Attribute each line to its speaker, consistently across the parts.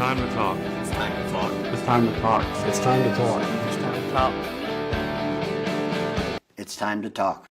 Speaker 1: time to talk.
Speaker 2: It's time to talk.
Speaker 3: It's time to talk.
Speaker 4: It's time to talk.
Speaker 2: It's time to talk.
Speaker 5: It's time to talk.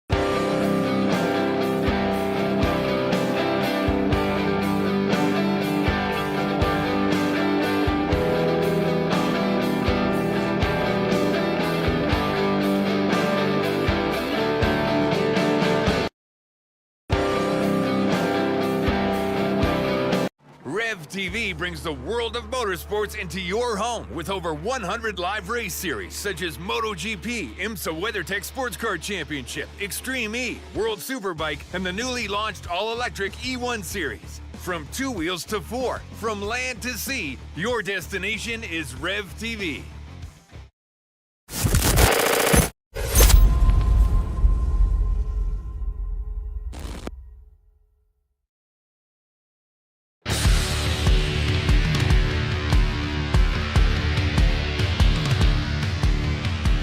Speaker 6: Rev TV brings the world of motorsports into your home with over 100 live race series such as MotoGP, IMSA WeatherTech Sports Car Championship, Extreme E, World Superbike, and the newly launched all-electric E1 series. From 2 wheels to 4, from land to sea, your destination is Rev TV.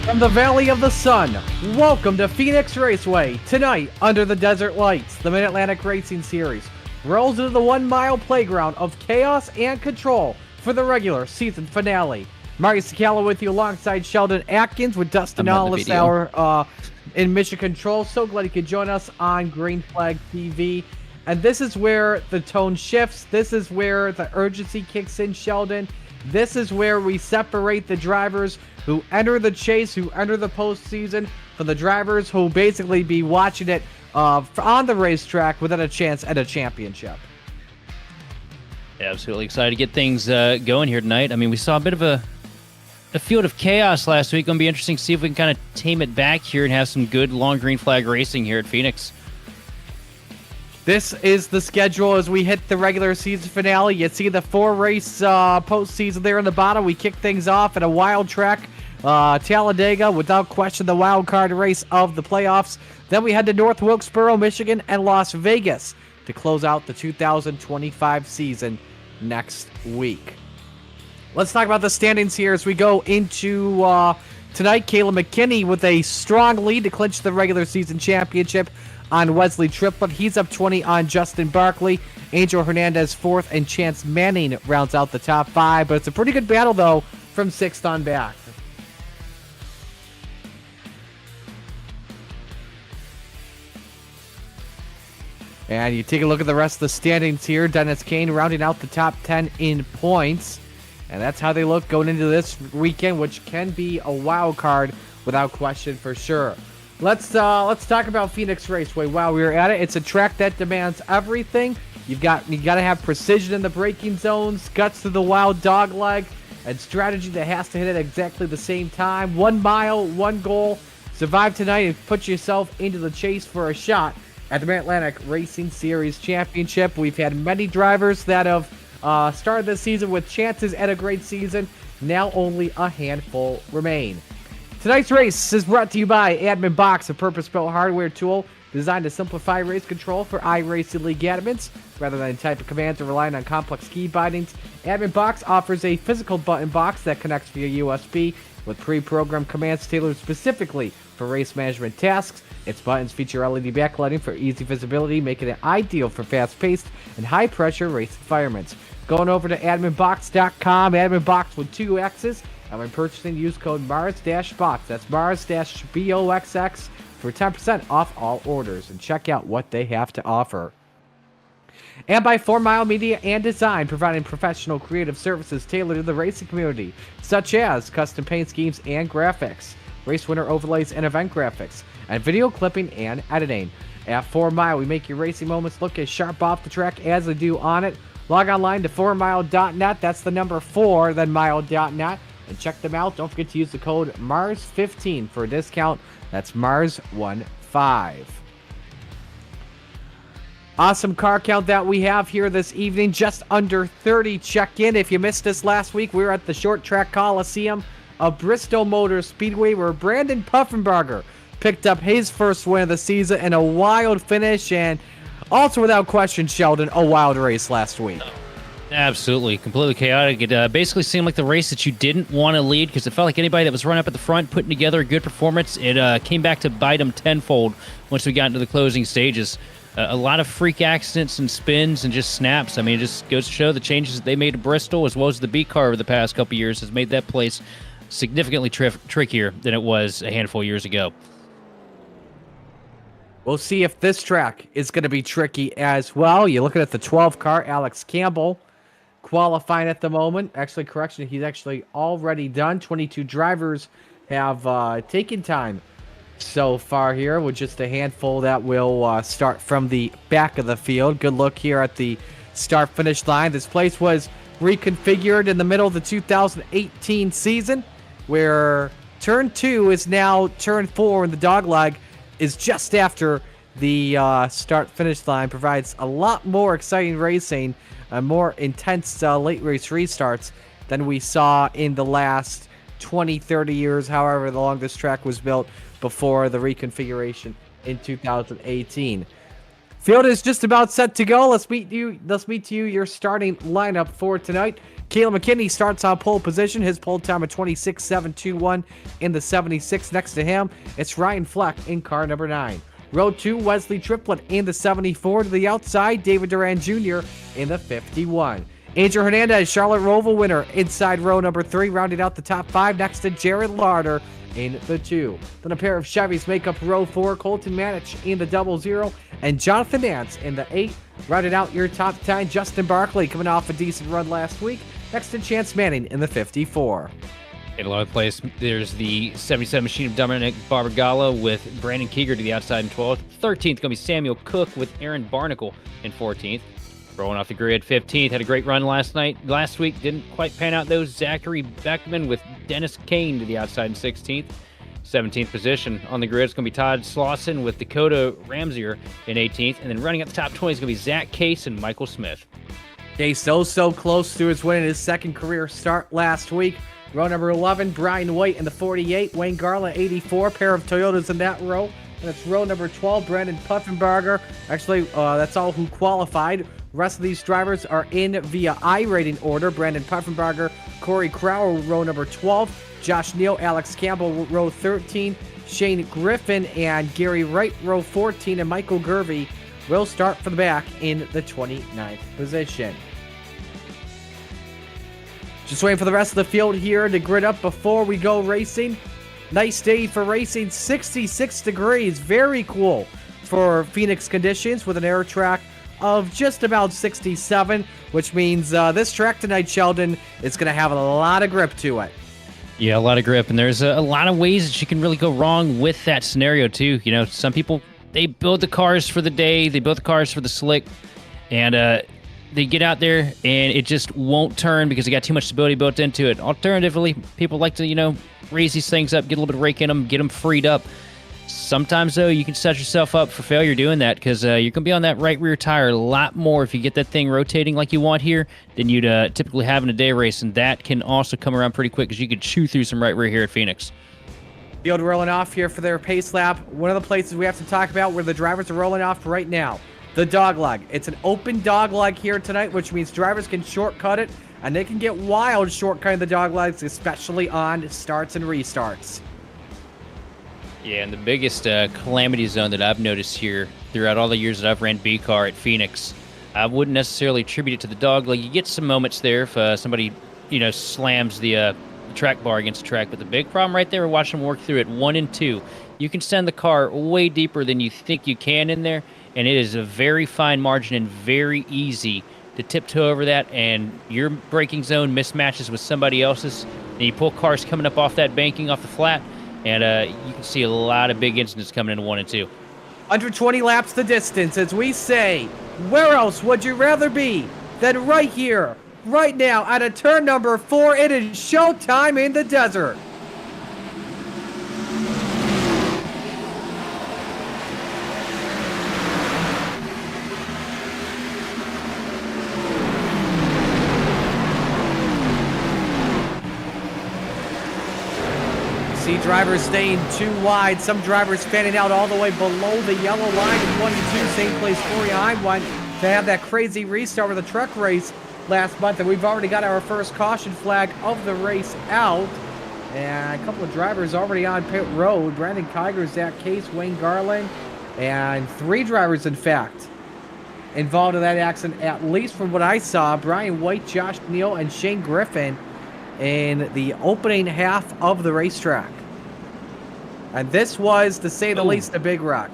Speaker 7: From the Valley of the Sun, welcome to Phoenix Raceway. Tonight, under the desert lights, the Mid-Atlantic Racing Series rolls into the 1 mile playground of chaos and control for the regular season finale. Marty Cicala with you alongside Sheldon Atkins with Dustin Allisauer in Mission Control. So glad you could join us on Green Flag TV. And this is where the tone shifts. This is where the urgency kicks in, Sheldon. This is where we separate the drivers who enter the chase, who enter the postseason, from the drivers who basically be watching it on the racetrack without a chance at a championship.
Speaker 8: Yeah, absolutely excited to get things going here tonight. I mean, we saw a bit of a field of chaos last week. Going to be interesting to see if we can kind of tame it back here and have some good long green flag racing here at Phoenix.
Speaker 7: This is the schedule as we hit the regular season finale. You see the 4-race postseason there in the bottom. We kick things off at a wild track, Talladega, without question the wild card race of the playoffs. Then we head to North Wilkesboro, Michigan, and Las Vegas to close out the 2025 season next week. Let's talk about the standings here as we go into tonight. Caleb McKinney with a strong lead to clinch the regular season championship on Wesley Triplett. He's up 20 on Justin Barkley. Angel Hernandez 4th, and Chance Manning rounds out the top 5. But it's a pretty good battle, though, from 6th on back. And you take a look at the rest of the standings here. Dennis Kane rounding out the top 10 in points. And that's how they look going into this weekend, which can be a wild card without question for sure. Let's talk about Phoenix Raceway while we're at it. It's a track that demands everything. You got to have precision in the braking zones, guts to the wild dog leg, and strategy that has to hit at exactly the same time. 1 mile, 1 goal. Survive tonight and put yourself into the chase for a shot at the Mid-Atlantic Racing Series Championship. We've had many drivers that have started this season with chances at a great season. Now only a handful remain. Tonight's race is brought to you by Admin Box, a purpose-built hardware tool designed to simplify race control for iRacing League admins. Rather than type of commands or relying on complex key bindings, Admin Box offers a physical button box that connects via USB with pre-programmed commands tailored specifically for race management tasks. Its buttons feature LED backlighting for easy visibility, making it ideal for fast-paced and high-pressure race environments. Going over to adminbox.com, adminbox with 2 X's. And when purchasing, use code MARS-BOX. That's MARS-BOXX for 10% off all orders. And check out what they have to offer. And by 4 Mile Media and Design, providing professional creative services tailored to the racing community, such as custom paint schemes and graphics, race winner overlays and event graphics, and video clipping and editing. At 4 Mile, we make your racing moments look as sharp off the track as they do on it. Log online to 4mile.net. That's the number 4, then mile.net. And check them out. Don't forget to use the code MARS15 for a discount. That's MARS15. Awesome car count that we have here this evening. Just under 30 check-in. If you missed us last week, we were at the Short Track Coliseum of Bristol Motor Speedway, where Brandon Puffenbarger picked up his first win of the season in a wild finish. And also, without question, Sheldon, a wild race last week.
Speaker 8: Absolutely. Completely chaotic. It basically seemed like the race that you didn't want to lead because it felt like anybody that was running up at the front, putting together a good performance, it came back to bite them tenfold once we got into the closing stages. a lot of freak accidents and spins and just snaps. I mean, it just goes to show the changes that they made to Bristol as well as the B car over the past couple years has made that place significantly trickier than it was a handful of years ago.
Speaker 7: We'll see if this track is going to be tricky as well. You're looking at the 12 car, Alex Campbell, qualifying at the moment. Actually, correction, he's actually already done. 22 drivers have taken time so far here, with just a handful that will start from the back of the field. Good look here at the start-finish line. This place was reconfigured in the middle of the 2018 season, where turn 2 is now turn 4, and the dogleg is just after the start-finish line. Provides a lot more exciting racing, more intense late race restarts than we saw in the last 20, 30 years, however long this track was built before the reconfiguration in 2018. Field is just about set to go. Let's meet you your starting lineup for tonight. Caleb McKinney starts on pole position. His pole time of 26.721 in the 76. Next to him, it's Ryan Fleck in car number 9. Row 2, Wesley Triplett in the 74. To the outside, David Duran Jr. in the 51. Andrew Hernandez, Charlotte Roval winner, inside row number 3, rounding out the top 5. Next to Jared Larder in the 2. Then a pair of Chevys make up row 4. Colton Manich in the 00, and Jonathan Nance in the 8. Rounding out your top 10, Justin Barkley coming off a decent run last week. Next to Chance Manning in the 54.
Speaker 8: In a lot of place, there's the 77 machine of Dominic Barbagallo with Brandon Keeger to the outside in 12th. 13th going to be Samuel Cook with Aaron Barnacle in 14th. Rolling off the grid, 15th. Had a great run last week. Didn't quite pan out, though. Zachary Beckman with Dennis Kane to the outside in 16th. 17th position on the grid is going to be Todd Slauson with Dakota Ramsier in 18th. And then running at the top 20 is going to be Zach Case and Michael Smith.
Speaker 7: Case so close to his winning his second career start last week. Row number 11, Brian White in the 48. Wayne Garland, 84. Pair of Toyotas in that row. And it's row number 12, Brandon Puffenbarger. Actually, that's all who qualified. Rest of these drivers are in via iRating order. Brandon Puffenbarger, Corey Crowell, row number 12. Josh Neal, Alex Campbell, row 13. Shane Griffin and Gary Wright, row 14. And Michael Gervey will start from the back in the 29th position. Just waiting for the rest of the field here to grid up before we go racing. Nice day for racing, 66 degrees, very cool for Phoenix conditions, with an air track of just about 67, which means this track tonight, Sheldon, is going to have a lot of grip to it.
Speaker 8: Yeah, a lot of grip, and there's a lot of ways that you can really go wrong with that scenario, too. You know, some people, they build the cars for the day, they build the cars for the slick, and they get out there, and it just won't turn because they got too much stability built into it. Alternatively, people like to, raise these things up, get a little bit of rake in them, get them freed up. Sometimes, though, you can set yourself up for failure doing that because you're going to be on that right rear tire a lot more if you get that thing rotating like you want here than you'd typically have in a day race, and that can also come around pretty quick because you could chew through some right rear here at Phoenix.
Speaker 7: Field rolling off here for their pace lap. One of the places we have to talk about where the drivers are rolling off right now, the dogleg. It's an open dogleg here tonight, which means drivers can shortcut it, and they can get wild shortcutting the doglegs, especially on starts and restarts.
Speaker 8: Yeah, and the biggest calamity zone that I've noticed here throughout all the years that I've ran B-Car at Phoenix, I wouldn't necessarily attribute it to the dogleg. You get some moments there if somebody, slams the track bar against the track, but the big problem right there, we're watching them work through it 1 and 2. You can send the car way deeper than you think you can in there, and it is a very fine margin and very easy to tiptoe over that, and your braking zone mismatches with somebody else's, and you pull cars coming up off that banking, off the flat, and you can see a lot of big incidents coming into 1 and 2.
Speaker 7: 120 laps the distance, as we say, where else would you rather be than right here, right now, at a turn number 4? It is showtime in the desert. See drivers staying too wide. Some drivers fanning out all the way below the yellow line in 1 and 2. Same place Corey Heim went to have that crazy restart with the truck race last month. And we've already got our first caution flag of the race out. And a couple of drivers already on pit road. Brandon Kiger, Zach Case, Wayne Garland, And 3 drivers, in fact, involved in that accident, at least from what I saw. Brian White, Josh Neal, and Shane Griffin in the opening half of the racetrack. And this was, to say the least, a big wreck.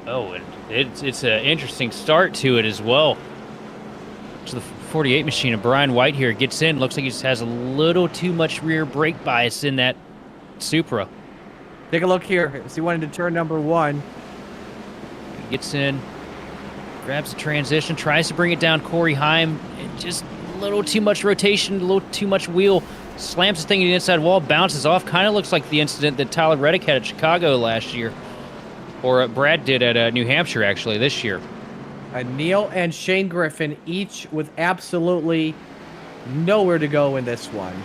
Speaker 8: Oh, and it's an interesting start to it as well. So the 48 machine of Brian White here gets in. Looks like he just has a little too much rear brake bias in that Supra.
Speaker 7: Take a look here. As he went into turn number 1.
Speaker 8: Gets in, grabs the transition, tries to bring it down Corey Heim. And just a little too much rotation, a little too much wheel. Slams the thing in the inside wall, bounces off. Kind of looks like the incident that Tyler Reddick had at Chicago last year. Or Brad did at New Hampshire, actually, this year.
Speaker 7: Neil and Shane Griffin, each with absolutely nowhere to go in this one.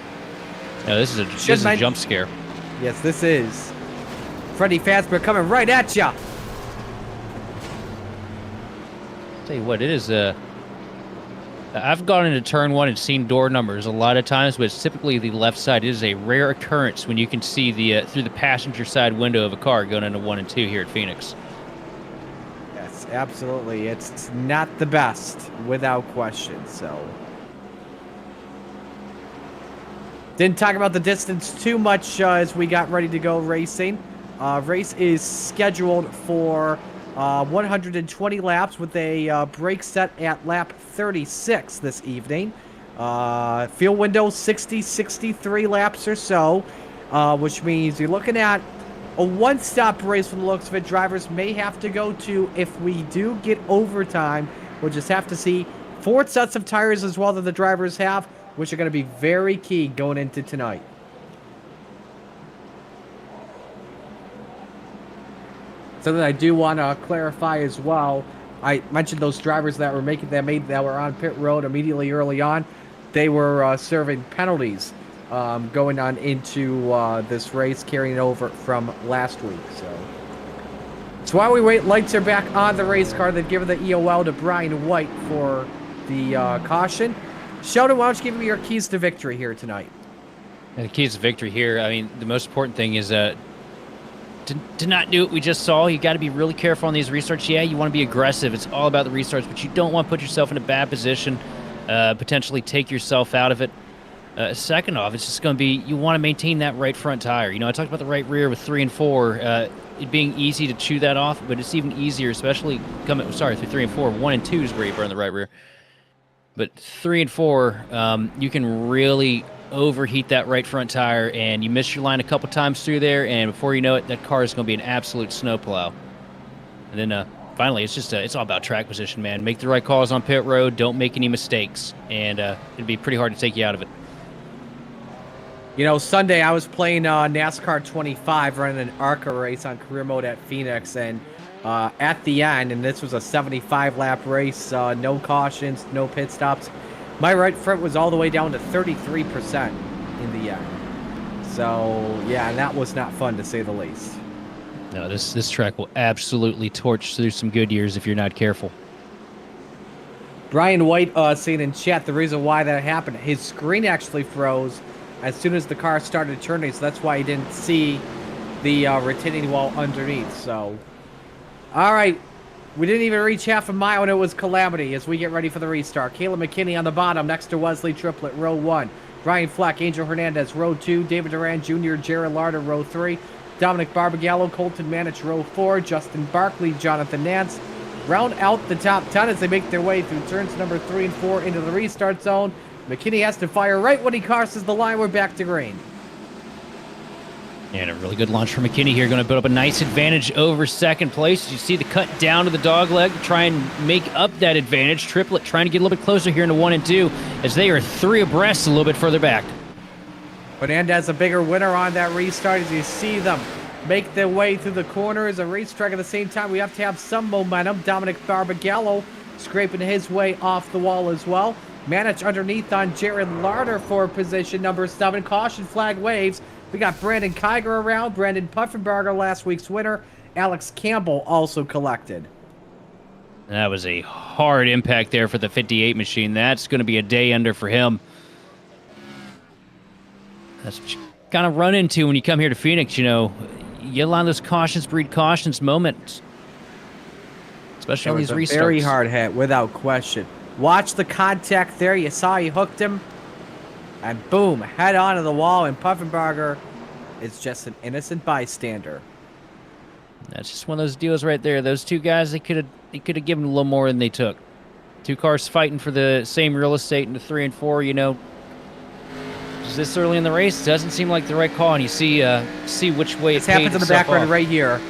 Speaker 8: No, this is a jump scare.
Speaker 7: Yes, this is. Freddie Fazbear coming right at ya.
Speaker 8: Tell you what, it is I've gone into turn 1 and seen door numbers a lot of times, but it's typically the left side. It is a rare occurrence when you can see the through the passenger side window of a car going into 1 and 2 here at Phoenix.
Speaker 7: Yes, absolutely. It's not the best, without question. So, didn't talk about the distance too much as we got ready to go racing. Race is scheduled for 120 laps with a break set at lap 36 this evening. Field window 63 laps or so, which means you're looking at a one-stop race from the looks of it. Drivers may have to go to, if we do get overtime, we'll just have to see 4 sets of tires as well that the drivers have, which are going to be very key going into tonight. Something I do want to clarify as well. I mentioned those drivers that were on pit road immediately early on. They were serving penalties going on into this race, carrying it over from last week. So while we wait, lights are back on the race car. They've given the EOL to Brian White for the caution. Sheldon, why don't you give me your keys to victory here tonight?
Speaker 8: And the keys to victory here, I mean, the most important thing is to not do what we just saw. You got to be really careful on these restarts. Yeah, you want to be aggressive. It's all about the restarts, but you don't want to put yourself in a bad position, potentially take yourself out of it. Second off, it's just going to be, you want to maintain that right front tire. You know, I talked about the right rear with 3 and 4, it being easy to chew that off, but it's even easier, especially through 3 and 4. 1 and 2 is where you burn the right rear. But 3 and 4, you can really overheat that right front tire, and you miss your line a couple times through there, and before you know it, that car is going to be an absolute snowplow. And then finally, it's all about track position, man. Make the right calls on pit road. Don't make any mistakes, and it'd be pretty hard to take you out of it.
Speaker 7: You know, Sunday I was playing NASCAR 25, running an ARCA race on career mode at Phoenix, and at the end, and this was a 75-lap race, no cautions, no pit stops, my right front was all the way down to 33% in the end. So, yeah, and that was not fun, to say the least.
Speaker 8: No, this track will absolutely torch through some good years if you're not careful.
Speaker 7: Brian White saying in chat the reason why that happened, his screen actually froze as soon as the car started turning, so that's why he didn't see the retaining wall underneath. So, all right, we didn't even reach half a mile and it was calamity as we get ready for the restart. Caleb McKinney on the bottom next to Wesley Triplett, row 1. Ryan Fleck, Angel Hernandez, row 2. David Duran Jr., Jared Larder, row 3. Dominic Barbagallo, Colton Manich, row 4. Justin Barkley, Jonathan Nance round out the top 10 as they make their way through turns number 3 and 4 into the restart zone. McKinney has to fire right when he crosses the line. We're back to green.
Speaker 8: And a really good launch for McKinney here. Going to build up a nice advantage over second place. You see the cut down to the dog leg to try and make up that advantage. Triplett trying to get a little bit closer here into 1 and 2 as they are 3 abreast a little bit further back.
Speaker 7: Fernandez a bigger winner on that restart as you see them make their way through the corners. A racetrack at the same time. We have to have some momentum. Dominic Barbagallo scraping his way off the wall as well. Manich underneath on Jared Larder for position number 7. Caution flag waves. We got Brandon Kiger around. Brandon Puffenbarger, last week's winner. Alex Campbell also collected.
Speaker 8: That was a hard impact there for the 58 machine. That's going to be a day under for him. That's what you kind of run into when you come here to Phoenix. You know, you allow those cautions breed cautions moments, especially
Speaker 7: That
Speaker 8: on
Speaker 7: was
Speaker 8: these
Speaker 7: a
Speaker 8: restarts.
Speaker 7: very hard hit, without question. Watch the contact there. You saw he hooked him. And boom, head onto the wall. And Puffenbarger is just an innocent bystander.
Speaker 8: That's just one of those deals right there. Those two guys, they could have given a little more than they took. Two cars fighting for the same real estate in the 3 and 4. You know, just this early in the race doesn't seem like the right call. And you see which way
Speaker 7: This
Speaker 8: it paid
Speaker 7: happens in the
Speaker 8: itself
Speaker 7: background
Speaker 8: off.
Speaker 7: right here.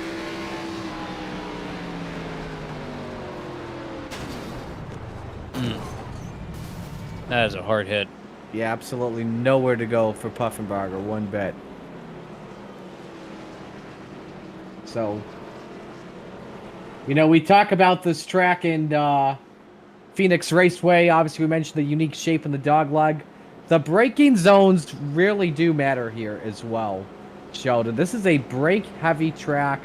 Speaker 8: That is a hard hit.
Speaker 7: Yeah, absolutely nowhere to go for Puffenbarger, one bit. So, you know, we talk about this track in Phoenix Raceway. Obviously, we mentioned the unique shape in the dogleg. The braking zones really do matter here as well, Sheldon. This is a brake-heavy track.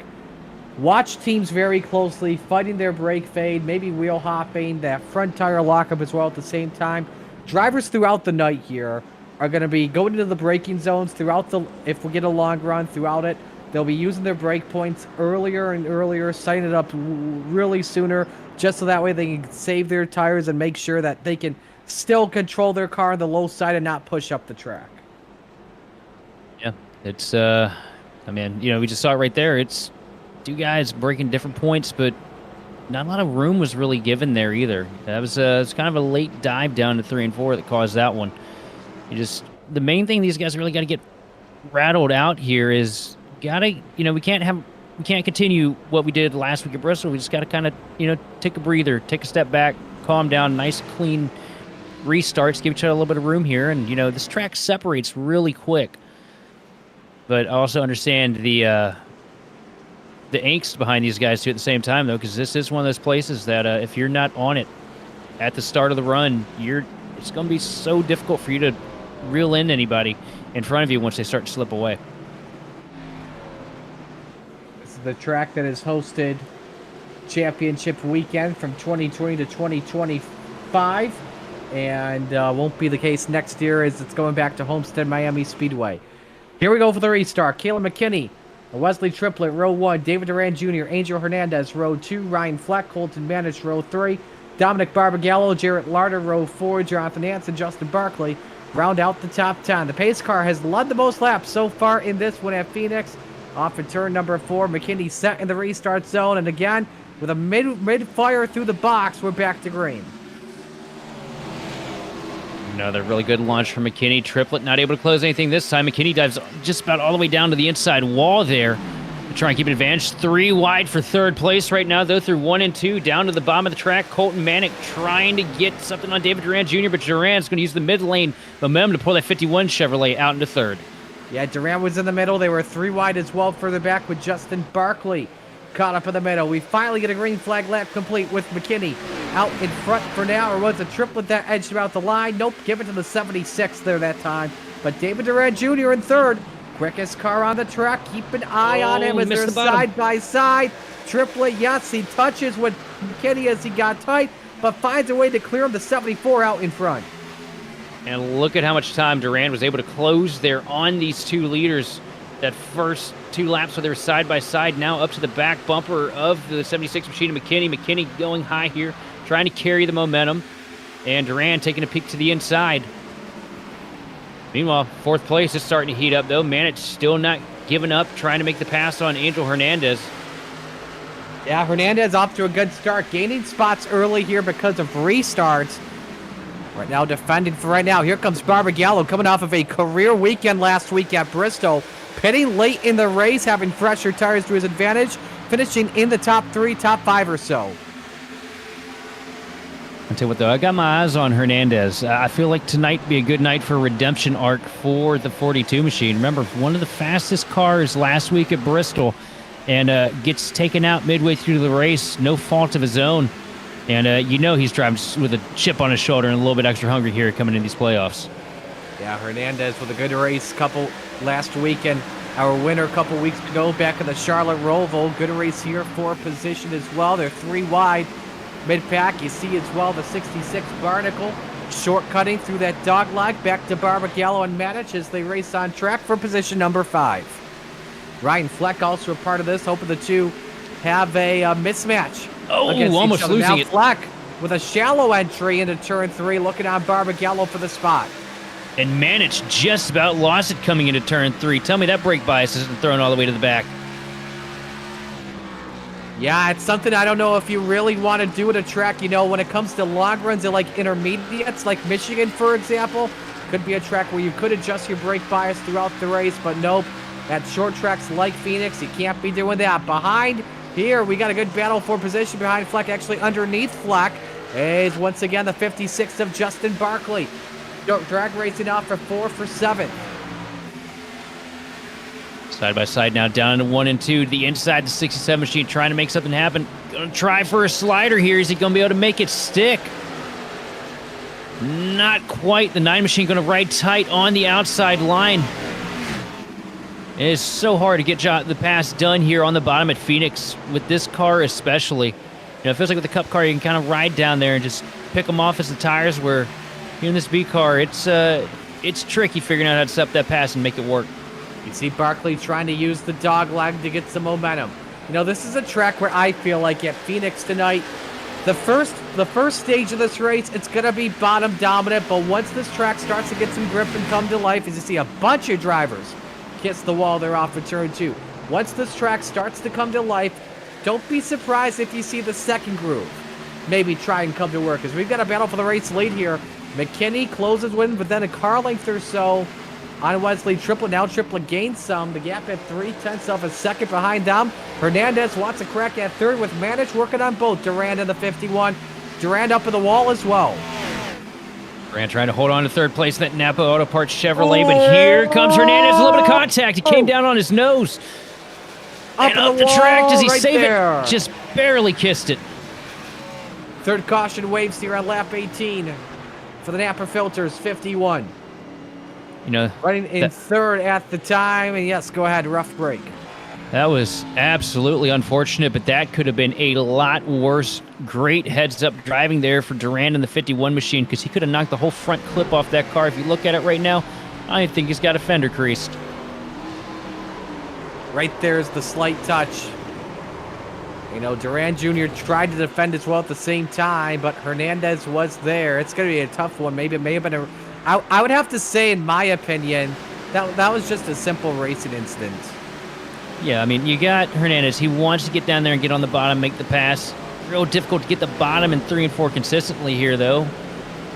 Speaker 7: Watch teams very closely, fighting their brake fade, maybe wheel hopping, that front tire lockup as well at the same time. Drivers throughout the night here are going to be going into the braking zones throughout the, if we get a long run throughout it, they'll be using their brake points earlier and earlier, setting it up really sooner, just so that way they can save their tires and make sure that they can still control their car on the low side and not push up the track.
Speaker 8: Yeah, it's I mean, you know, we just saw it right there. It's two guys breaking different points, but not a lot of room was really given there either. That was it's kind of a late dive down to 3 and 4 that caused that one. The main thing these guys really got to get rattled out here is we can't continue what we did last week at Bristol. We just got to kind of, take a breather, take a step back, calm down, nice clean restarts, give each other a little bit of room here. And, this track separates really quick. But I also understand the angst behind these guys too at the same time, though, because this is one of those places that if you're not on it at the start of the run, it's going to be so difficult for you to reel in anybody in front of you once they start to slip away.
Speaker 7: This is the track that has hosted championship weekend from 2020 to 2025, and won't be the case next year as it's going back to Homestead Miami Speedway. Here we go for the restart. Caleb McKinney, Wesley Triplett, row 1. David Duran Jr., Angel Hernandez, row 2. Ryan Fleck, Colton Manich, row 3. Dominic Barbagallo, Jarrett Larder, row 4. Jonathan Hansen, Justin Barkley round out the top 10. The pace car has led the most laps so far in this one at Phoenix. Off in turn number 4, McKinney set in the restart zone, and again, with a mid-fire through the box, we're back to green.
Speaker 8: Another really good launch from McKinney. Triplett not able to close anything this time. McKinney dives just about all the way down to the inside wall there to try and keep an advantage. 3 wide for third place right now, though, through 1 and 2, down to the bottom of the track. Colton Manick trying to get something on David Duran Jr., but Duran's going to use the mid-lane momentum to pull that 51 Chevrolet out into third.
Speaker 7: Yeah, Duran was in the middle. They were 3 wide as well further back with Justin Barkley caught up in the middle. We finally get a green flag lap complete with McKinney out in front for now. Or was it Triplett that edged about the line? Nope, give it to the 76 there that time. But David Duran Jr. in third. Quickest car on the track. Keep an eye on him as they're side by side. Triplett, yes, he touches with McKinney as he got tight, but finds a way to clear him, the 74 out in front.
Speaker 8: And look at how much time Duran was able to close there on these two leaders. That first 2 laps where they were side by side, now up to the back bumper of the 76 machine of McKinney. McKinney going high here, trying to carry the momentum. And Duran taking a peek to the inside. Meanwhile, 4th place is starting to heat up, though. Manich still not giving up, trying to make the pass on Angel Hernandez.
Speaker 7: Yeah, Hernandez off to a good start, gaining spots early here because of restarts. Right now, defending for right now. Here comes Barbagallo coming off of a career weekend last week at Bristol. Pitting late in the race, having fresher tires to his advantage, finishing in the top 3, top 5 or so.
Speaker 8: I'll tell you what, though, I got my eyes on Hernandez. I feel like tonight be a good night for a redemption arc for the 42 machine. Remember, one of the fastest cars last week at Bristol, and gets taken out midway through the race, no fault of his own. And he's driving with a chip on his shoulder and a little bit extra hungry here coming in these playoffs.
Speaker 7: Yeah, Hernandez with a good race couple last week, and our winner a couple weeks ago back in the Charlotte Roval. Good race here, 4th position as well. They're 3 wide mid-pack. You see as well the 66 Barnacle shortcutting through that dog leg back to Barbagallo and Manich as they race on track for position number 5. Ryan Fleck also a part of this, hoping the two have a mismatch.
Speaker 8: Oh,
Speaker 7: against each
Speaker 8: almost
Speaker 7: other.
Speaker 8: losing
Speaker 7: now
Speaker 8: it.
Speaker 7: Fleck with a shallow entry into turn 3, looking on Barbagallo for the spot.
Speaker 8: And Manich just about lost it coming into turn 3. Tell me that brake bias isn't thrown all the way to the back.
Speaker 7: Yeah, it's something I don't know if you really want to do at a track. You know, when it comes to long runs and like intermediates, like Michigan, for example, could be a track where you could adjust your brake bias throughout the race, but nope. At short tracks like Phoenix, you can't be doing that. Behind here, we got a good battle for position behind Fleck, actually underneath Fleck, is once again the 56 of Justin Barkley. Drag racing off for 4 for 7.
Speaker 8: Side by side now, down to 1 and 2. The inside the 67 machine trying to make something happen. Gonna try for a slider here. Is he gonna be able to make it stick? Not quite. The 9 machine gonna ride tight on the outside line. It is so hard to get the pass done here on the bottom at Phoenix with this car especially. You know, it feels like with the Cup car you can kind of ride down there and just pick them off as the tires, where here in this B car it's tricky figuring out how to set up that pass and make it work.
Speaker 7: You see Barkley trying to use the dog leg to get some momentum. You know, this is a track where I feel like at Phoenix tonight, the first stage of this race, it's going to be bottom dominant, but once this track starts to get some grip and come to life, as you see a bunch of drivers kiss the wall there off of turn 2. Once this track starts to come to life, don't be surprised if you see the second groove maybe try and come to work, as we've got a battle for the race lead here. McKinney closes win, but then a car length or so on Wesley Triplett. Now Triplett gains some. The gap at 3/10 of a second behind them. Hernandez wants a crack at third, with Manich working on both. Durand in the 51. Durand up in the wall as well.
Speaker 8: Durand trying to hold on to third place in that Napa Auto Parts Chevrolet, but here comes Hernandez. A little bit of contact. He came down on his nose.
Speaker 7: Up
Speaker 8: and up the track. Does he
Speaker 7: right
Speaker 8: save
Speaker 7: there.
Speaker 8: it? Just barely kissed it.
Speaker 7: Third caution waves here on lap 18 for the Napa Filters 51.
Speaker 8: You know,
Speaker 7: Running in third at the time, and yes, go ahead, rough break.
Speaker 8: that was absolutely unfortunate, but that could have been a lot worse. Great heads-up driving there for Durand in the 51 machine, because he could have knocked the whole front clip off that car. If you look at it right now, I think he's got a fender creased.
Speaker 7: Right there's the slight touch. You know, Durand Jr. tried to defend as well at the same time, but Hernandez was there. It's going to be a tough one. Maybe it may have been a... I would have to say, in my opinion, that was just a simple racing incident.
Speaker 8: Yeah, I mean, you got Hernandez. He wants to get down there and get on the bottom, make the pass. Real difficult to get the bottom in 3 and 4 consistently here, though.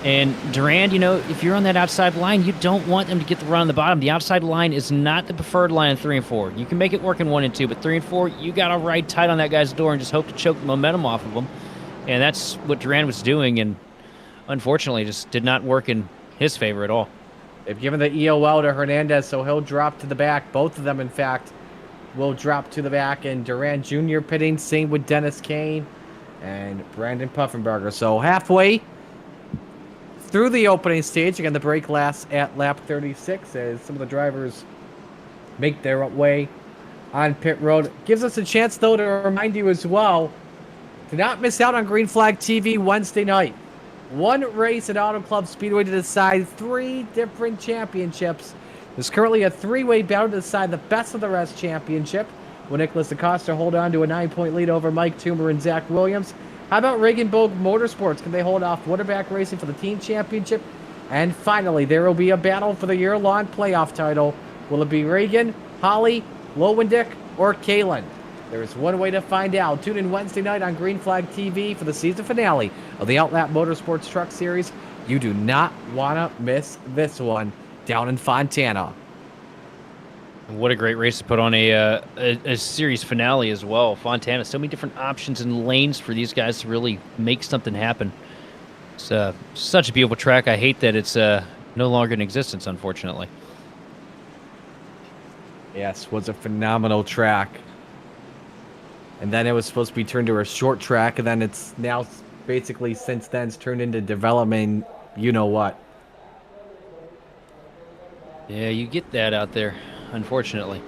Speaker 8: And Durand, you know, if you're on that outside line, you don't want them to get the run on the bottom. The outside line is not the preferred line in 3 and 4. You can make it work in 1 and 2, but 3 and 4, you got to ride tight on that guy's door and just hope to choke the momentum off of him. And that's what Durand was doing, and unfortunately just did not work in his favor at all.
Speaker 7: They've given the EOL to Hernandez, so he'll drop to the back. Both of them, in fact, will drop to the back. And Durand Jr. pitting, same with Dennis Kane and Brandon Puffenberger. So halfway through the opening stage. Again, the break lasts at lap 36 as some of the drivers make their way on pit road. Gives us a chance, though, to remind you as well to not miss out on Green Flag TV Wednesday night. One race at Auto Club Speedway to decide 3 different championships. There's currently a 3-way battle to decide the best of the rest championship. Will Nicholas Acosta hold on to a 9-point lead over Mike Toomer and Zach Williams? How about Regenboog Motorsports? Can they hold off Waterback Racing for the team championship? And finally, there will be a battle for the year-long playoff title. Will it be Reagan, Holly, Lowendick, or Kalen? There is one way to find out. Tune in Wednesday night on Green Flag TV for the season finale of the Outlap Motorsports Truck Series. You do not want to miss this one down in Fontana.
Speaker 8: What a great race to put on a series finale as well. Fontana, so many different options and lanes for these guys to really make something happen. It's such a beautiful track. I hate that it's no longer in existence, unfortunately.
Speaker 7: Yes, was a phenomenal track. And then it was supposed to be turned to a short track, and then it's now basically since then it's turned into development, you know what.
Speaker 8: Yeah, you get that out there, unfortunately.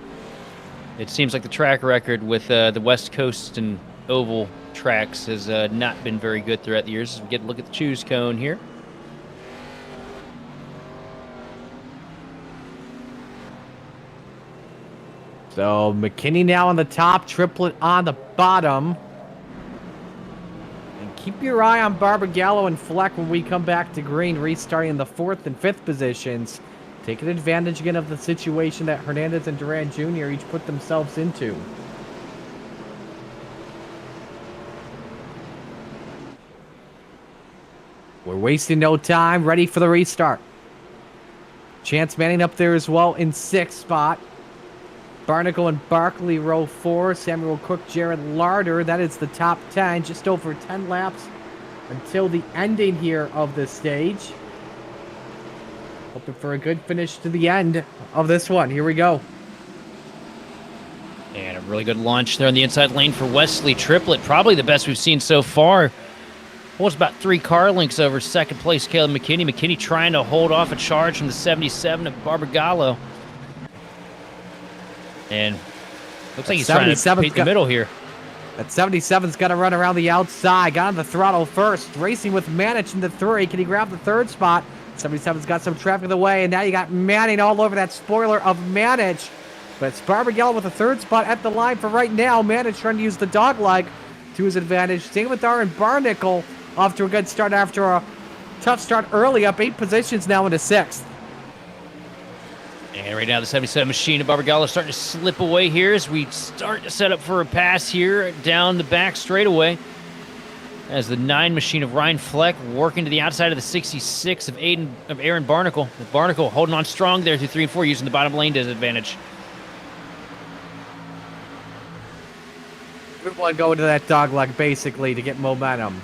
Speaker 8: It seems like the track record with the West Coast and oval tracks has not been very good throughout the years. We get a look at the choose cone here.
Speaker 7: So McKinney now on the top, Triplet on the bottom. And keep your eye on Barbagallo and Fleck when we come back to green, restarting in the 4th and 5th positions. Taking advantage again of the situation that Hernandez and Duran Jr. each put themselves into. We're wasting no time, ready for the restart. Chance Manning up there as well in 6th spot. Barnacle and Barkley row 4. Samuel Cook, Jared Larder. That is the top 10. Just over 10 laps until the ending here of this stage. Hoping for a good finish to the end of this one. Here we go.
Speaker 8: And a really good launch there on the inside lane for Wesley Triplet. Probably the best we've seen so far. Well, it's about 3 car lengths over second place Caleb McKinney. McKinney trying to hold off a charge from the 77 of Barbagallo. And looks like he's trying to paint the middle here.
Speaker 7: That 77's got to run around the outside. Got on the throttle first. Racing with Manich in the 3. Can he grab the 3rd spot? 77's got some traffic in the way, and now you got Manning all over that spoiler of Manich. But it's Barbagallo with the 3rd spot at the line for right now. Manich trying to use the dog leg to his advantage. Same with Aaron Barnacle, off to a good start after a tough start early, up 8 positions now into 6th.
Speaker 8: And right now the 77 machine of Barbagallo starting to slip away here as we start to set up for a pass here down the back straightaway. As the 9 machine of Ryan Fleck working to the outside of the 66 of Aaron Barnacle. Barnacle holding on strong there through 3 and 4, using the bottom lane to his advantage.
Speaker 7: Good one going to that dog leg basically to get momentum.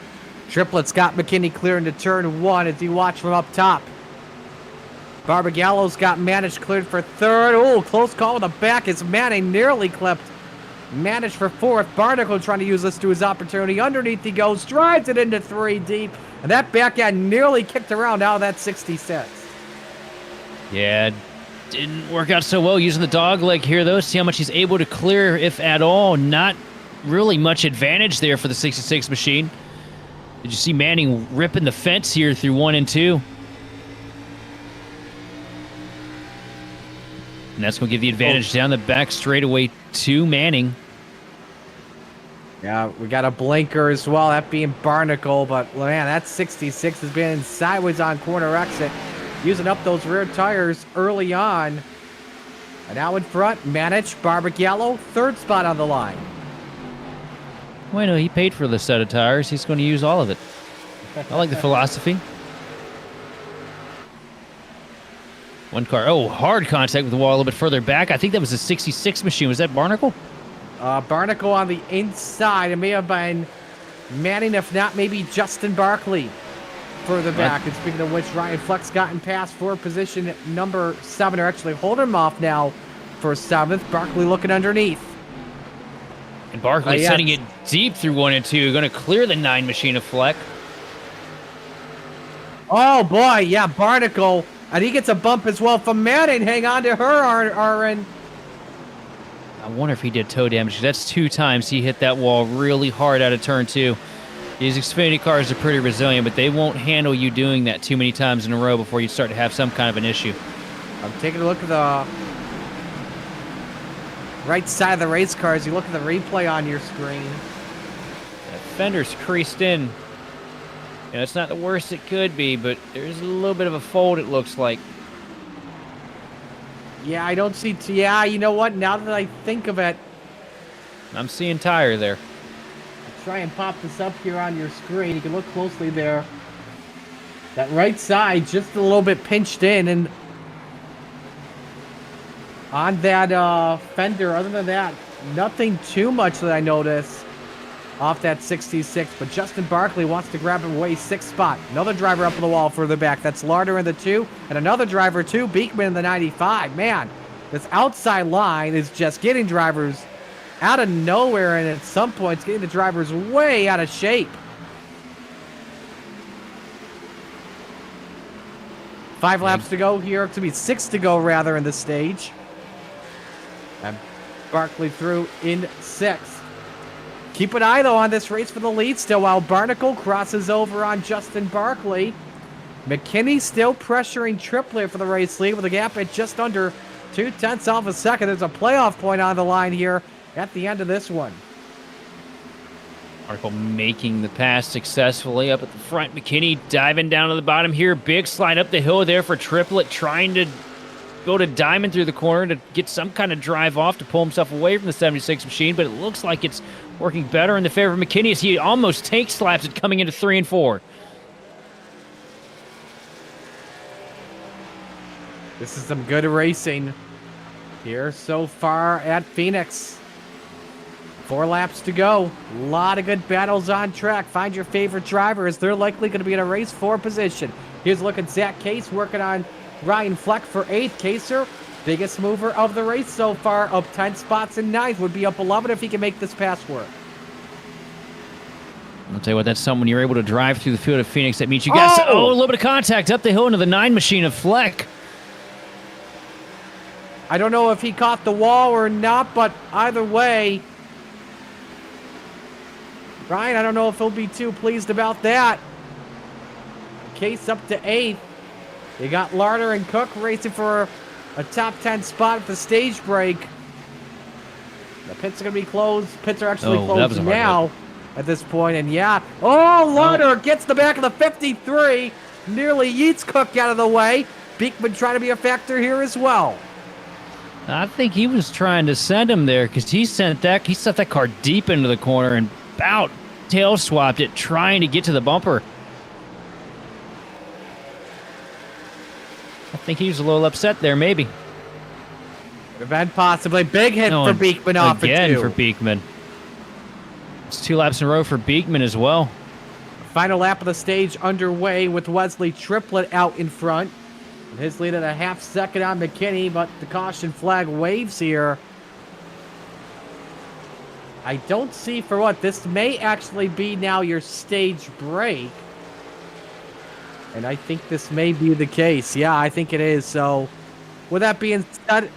Speaker 7: Triplet's got McKinney clear into turn 1 as you watch from up top. Barbagallo's got Manich cleared for 3rd. Oh, close call in the back as Manning nearly clipped. Manich for 4th. Barnacle trying to use this to his opportunity. Underneath he goes, drives it into 3 deep. And that back end nearly kicked around out of that 66.
Speaker 8: Yeah, didn't work out so well using the dog leg here, though. See how much he's able to clear, if at all. Not really much advantage there for the 66 machine. Did you see Manning ripping the fence here through 1 and 2? And that's going to give the advantage down the back straightaway to Manning.
Speaker 7: Yeah, we got a blinker as well, that being Barnacle. But, man, that 66 has been sideways on corner exit, using up those rear tires early on. And now in front, Manich, Barbagallo, 3rd spot on the line.
Speaker 8: Well, no, he paid for the set of tires. He's going to use all of it. I like the philosophy. One car. Oh, hard contact with the wall a little bit further back. I think that was a 66 machine. Was that Barnacle?
Speaker 7: Barnacle on the inside. It may have been Manning, if not maybe Justin Barkley further back. And speaking of which, Ryan Fleck's gotten past for position number 7, or actually holding him off now for 7th. Barkley looking underneath.
Speaker 8: And Barkley setting it deep through 1 and 2. Going to clear the 9 machine of Fleck.
Speaker 7: Oh, boy. Yeah, Barnacle. And he gets a bump as well from Manning. Hang on to her, Aaron.
Speaker 8: I wonder if he did toe damage. That's 2 times he hit that wall really hard out of turn 2. These Xfinity cars are pretty resilient, but they won't handle you doing that too many times in a row before you start to have some kind of an issue.
Speaker 7: I'm taking a look at the right side of the race car as you look at the replay on your screen.
Speaker 8: That fender's creased in. You know, it's not the worst it could be, but there's a little bit of a fold, it looks like.
Speaker 7: Yeah, I don't see... Yeah, you know what? Now that I think of it...
Speaker 8: I'm seeing tire there.
Speaker 7: I'll try and pop this up here on your screen. You can look closely there. That right side just a little bit pinched in, and on that fender, other than that, nothing too much that I notice off that 66, but Justin Barkley wants to grab him away, 6th spot. Another driver up on the wall further back. That's Larder in the 2, and another driver too, Beekman in the 95. Man, this outside line is just getting drivers out of nowhere, and at some points getting the drivers way out of shape. 5 laps to go here, to be 6 to go rather in the stage. And Barkley through in 6th. Keep an eye, though, on this race for the lead still while Barnacle crosses over on Justin Barkley. McKinney still pressuring Triplet for the race lead with a gap at just under 2/10 off a second. There's a playoff point on the line here at the end of this one.
Speaker 8: Article making the pass successfully up at the front. McKinney diving down to the bottom here. Big slide up the hill there for Triplett, trying to go to Diamond through the corner to get some kind of drive off to pull himself away from the 76 machine, but it looks like it's working better in the favor of McKinney as he almost takes slaps it coming into 3 and 4.
Speaker 7: This is some good racing here so far at Phoenix. 4 laps to go. A lot of good battles on track. Find your favorite driver as they're likely going to be in a race 4 position. Here's a look at Zach Case working on Ryan Fleck for 8th. Kaser, biggest mover of the race so far, up 10 spots in 9th. Would be up 11 if he can make this pass work.
Speaker 8: I'll tell you what, that's something when you're able to drive through the field of Phoenix. That means you got a little bit of contact up the hill into the 9 machine of Fleck.
Speaker 7: I don't know if he caught the wall or not, but either way, Ryan, I don't know if he'll be too pleased about that. Case up to 8th. You got Larder and Cook racing for a top 10 spot at the stage break. The pits are going to be closed. Pits are actually closed now at this point, and yeah. Larder gets the back of the 53. Nearly yeets Cook out of the way. Beekman trying to be a factor here as well.
Speaker 8: I think he was trying to send him there because he sent that car deep into the corner and about tail swapped it, trying to get to the bumper. I think he was a little upset there, maybe.
Speaker 7: Could have been possibly. Big hit for Beekman off
Speaker 8: again
Speaker 7: of 2.
Speaker 8: for Beekman. It's 2 laps in a row for Beekman as well.
Speaker 7: Final lap of the stage underway with Wesley Triplett out in front. And his lead at a half second on McKinney, but the caution flag waves here. I don't see for what. This may actually be now your stage break. And I think this may be the case. Yeah, I think it is. So, with that being said,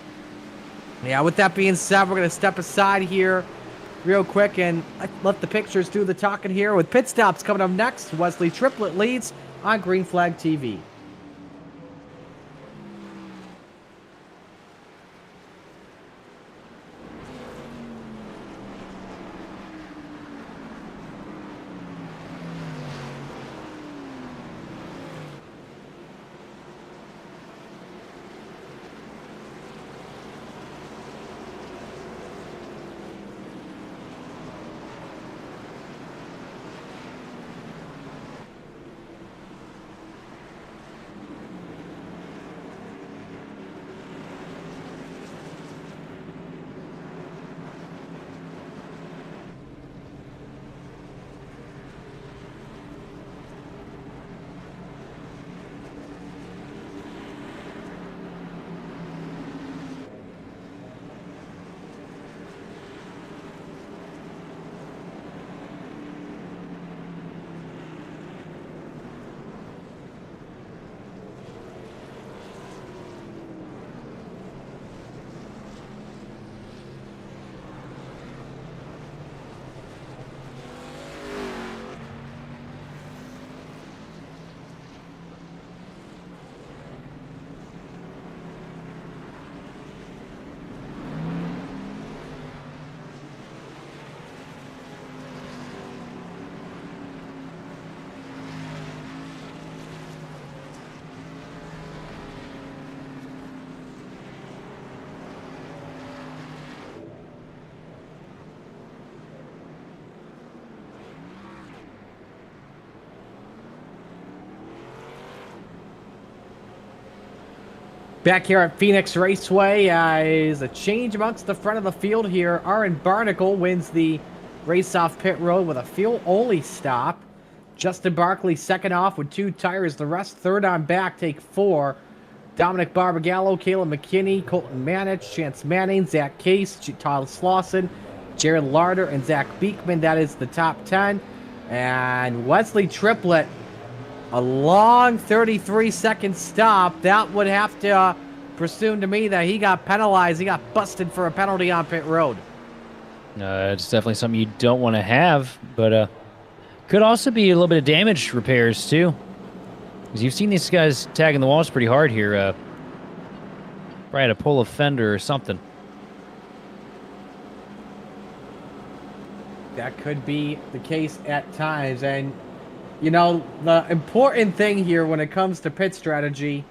Speaker 7: we're going to step aside here real quick and let the pictures do the talking here. With pit stops coming up next, Wesley Triplett leads on Green Flag TV. Back here at Phoenix Raceway is a change amongst the front of the field here. Aaron Barnacle wins the race off pit road with a fuel-only stop. Justin Barkley second off with 2 tires. The rest third on back, take 4. Dominic Barbagallo, Caleb McKinney, Colton Manich, Chance Manning, Zach Case, Todd Slauson, Jared Larder, and Zach Beekman. That is the top 10. And Wesley Triplett, a long 33-second stop. That would have to presume to me that he got penalized. He got busted for a penalty on pit road.
Speaker 8: It's definitely something you don't want to have, but could also be a little bit of damage repairs too. Because you've seen these guys tagging the walls pretty hard here. Probably had to pull a fender or something.
Speaker 7: That could be the case at times. And, you know, the important thing here when it comes to pit strategy,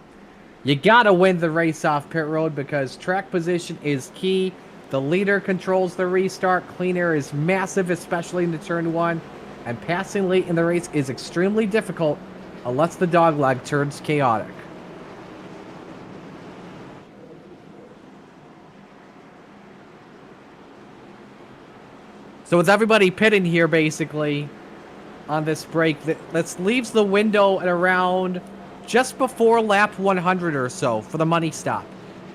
Speaker 7: you got to win the race off pit road because track position is key. The leader controls the restart. Clean air is massive, especially in the turn 1. And passing late in the race is extremely difficult unless the dogleg turns chaotic. So with everybody pitting here, basically, on this break, that leaves the window at around just before lap 100 or so for the money stop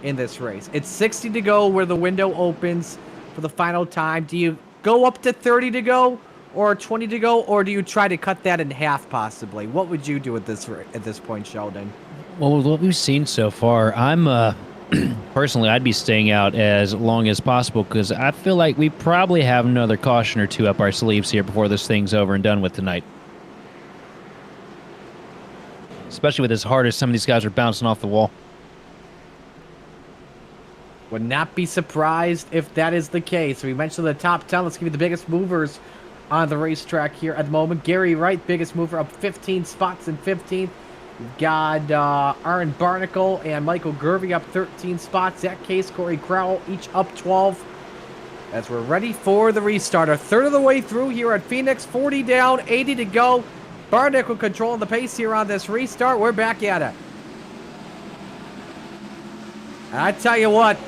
Speaker 7: in this race. It's 60 to go where the window opens for the final time. Do you go up to 30 to go or 20 to go, or do you try to cut that in half possibly? What would you do at this point, Sheldon?
Speaker 8: Well, with what we've seen so far, I'm personally, I'd be staying out as long as possible because I feel like we probably have another caution or two up our sleeves here before this thing's over and done with tonight. Especially with as hard as some of these guys are bouncing off the wall.
Speaker 7: Would not be surprised if that is the case. We mentioned the top 10. Let's give you the biggest movers on the racetrack here at the moment. Gary Wright, biggest mover, up 15 spots in 15th. We've got Aaron Barnacle and Michael Gervey up 13 spots. Zach Case, Corey Crowell, each up 12. As we're ready for the restart. A third of the way through here at Phoenix. 40 down, 80 to go. Barnacle controlling the pace here on this restart. We're back at it. I tell you what,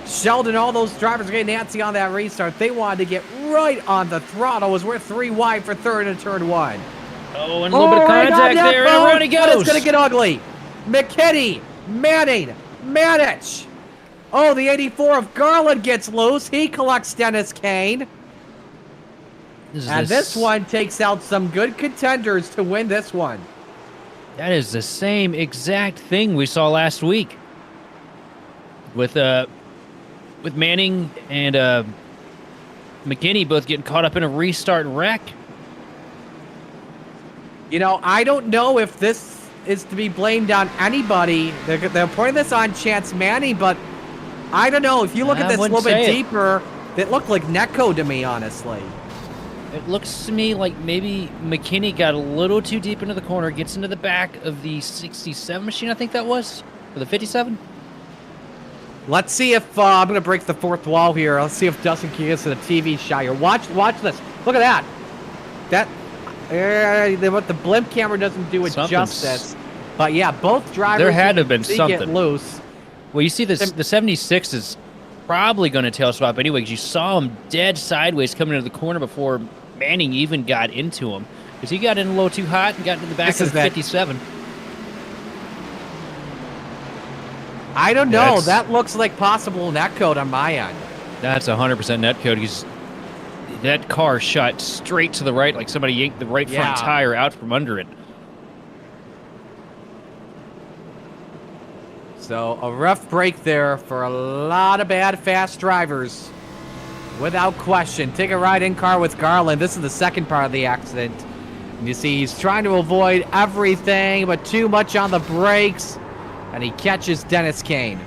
Speaker 7: Sheldon, all those drivers are getting antsy on that restart. They wanted to get right on the throttle as we're 3 wide for third in turn 1.
Speaker 8: Oh, and a little bit of contact there, and around he goes.
Speaker 7: But it's going to get ugly. McKinney, Manning, Manich. Oh, the 84 of Garland gets loose. He collects Dennis Kane. This one takes out some good contenders to win this one.
Speaker 8: That is the same exact thing we saw last week. With Manning and McKinney both getting caught up in a restart wreck.
Speaker 7: You know, I don't know if this is to be blamed on anybody. They're putting this on Chance Manning, but I don't know. If you look at this a little bit deeper, it looked like Netco to me, honestly.
Speaker 8: It looks to me like maybe McKinney got a little too deep into the corner, gets into the back of the 67 machine, I think that was, or the 57.
Speaker 7: Let's see if I'm going to break the fourth wall here. Let's see if Dustin can get us to the TV shot here. Watch this. Look at that. The blimp camera doesn't do it justice. But yeah, both drivers.
Speaker 8: There had to have been something
Speaker 7: get loose.
Speaker 8: Well, you see this. The 76 is probably going to tail swap anyway because you saw him dead sideways coming into the corner before Manning even got into him because he got in a little too hot and got into the back of the 57.
Speaker 7: I don't know. That looks like possible netcode on my end.
Speaker 8: That's 100% netcode because that car shot straight to the right like somebody yanked the right front tire out from under it.
Speaker 7: So a rough break there for a lot of bad fast drivers. Without question. Take a ride in car with Garland. This is the second part of the accident. And you see he's trying to avoid everything but too much on the brakes. And he catches Dennis Kane.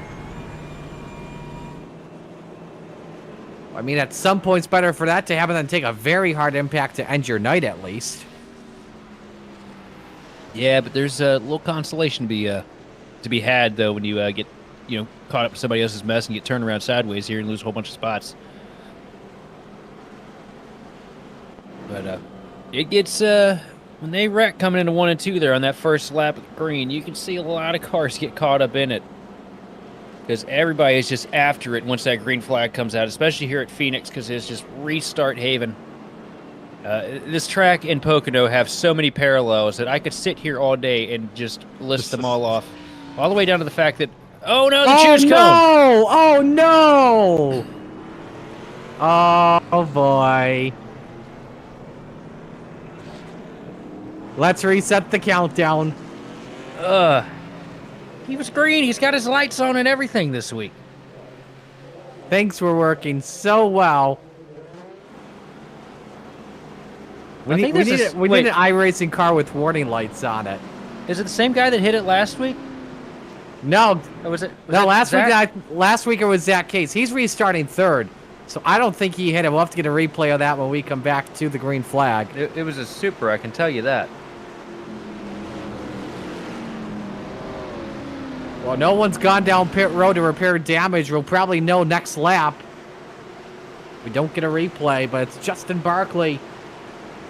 Speaker 7: I mean, at some point, it's better for that to happen than take a very hard impact to end your night, at least.
Speaker 8: Yeah, but there's a little consolation to be had, though, when you get caught up in somebody else's mess and get turned around sideways here and lose a whole bunch of spots. But it gets when they wreck coming into 1 and 2 there on that first lap of the green, you can see a lot of cars get caught up in it because everybody is just after it once that green flag comes out, especially here at Phoenix because it's just restart haven. This track and Pocono have so many parallels that I could sit here all day and just list them all off, all the way down to the fact that the choose cone.
Speaker 7: Oh no! Oh boy! Let's reset the countdown.
Speaker 8: He was green. He's got his lights on and everything this week.
Speaker 7: Things were working so well. We need an iRacing car with warning lights on it.
Speaker 8: Is it the same guy that hit it last week?
Speaker 7: No,
Speaker 8: Or was it?
Speaker 7: no. Last week it was Zach Case. He's restarting third, so I don't think he hit it. We'll have to get a replay of that when we come back to the green flag.
Speaker 8: It was a super. I can tell you that.
Speaker 7: Well, no one's gone down pit road to repair damage. We'll probably know next lap. We don't get a replay, but it's Justin Barkley.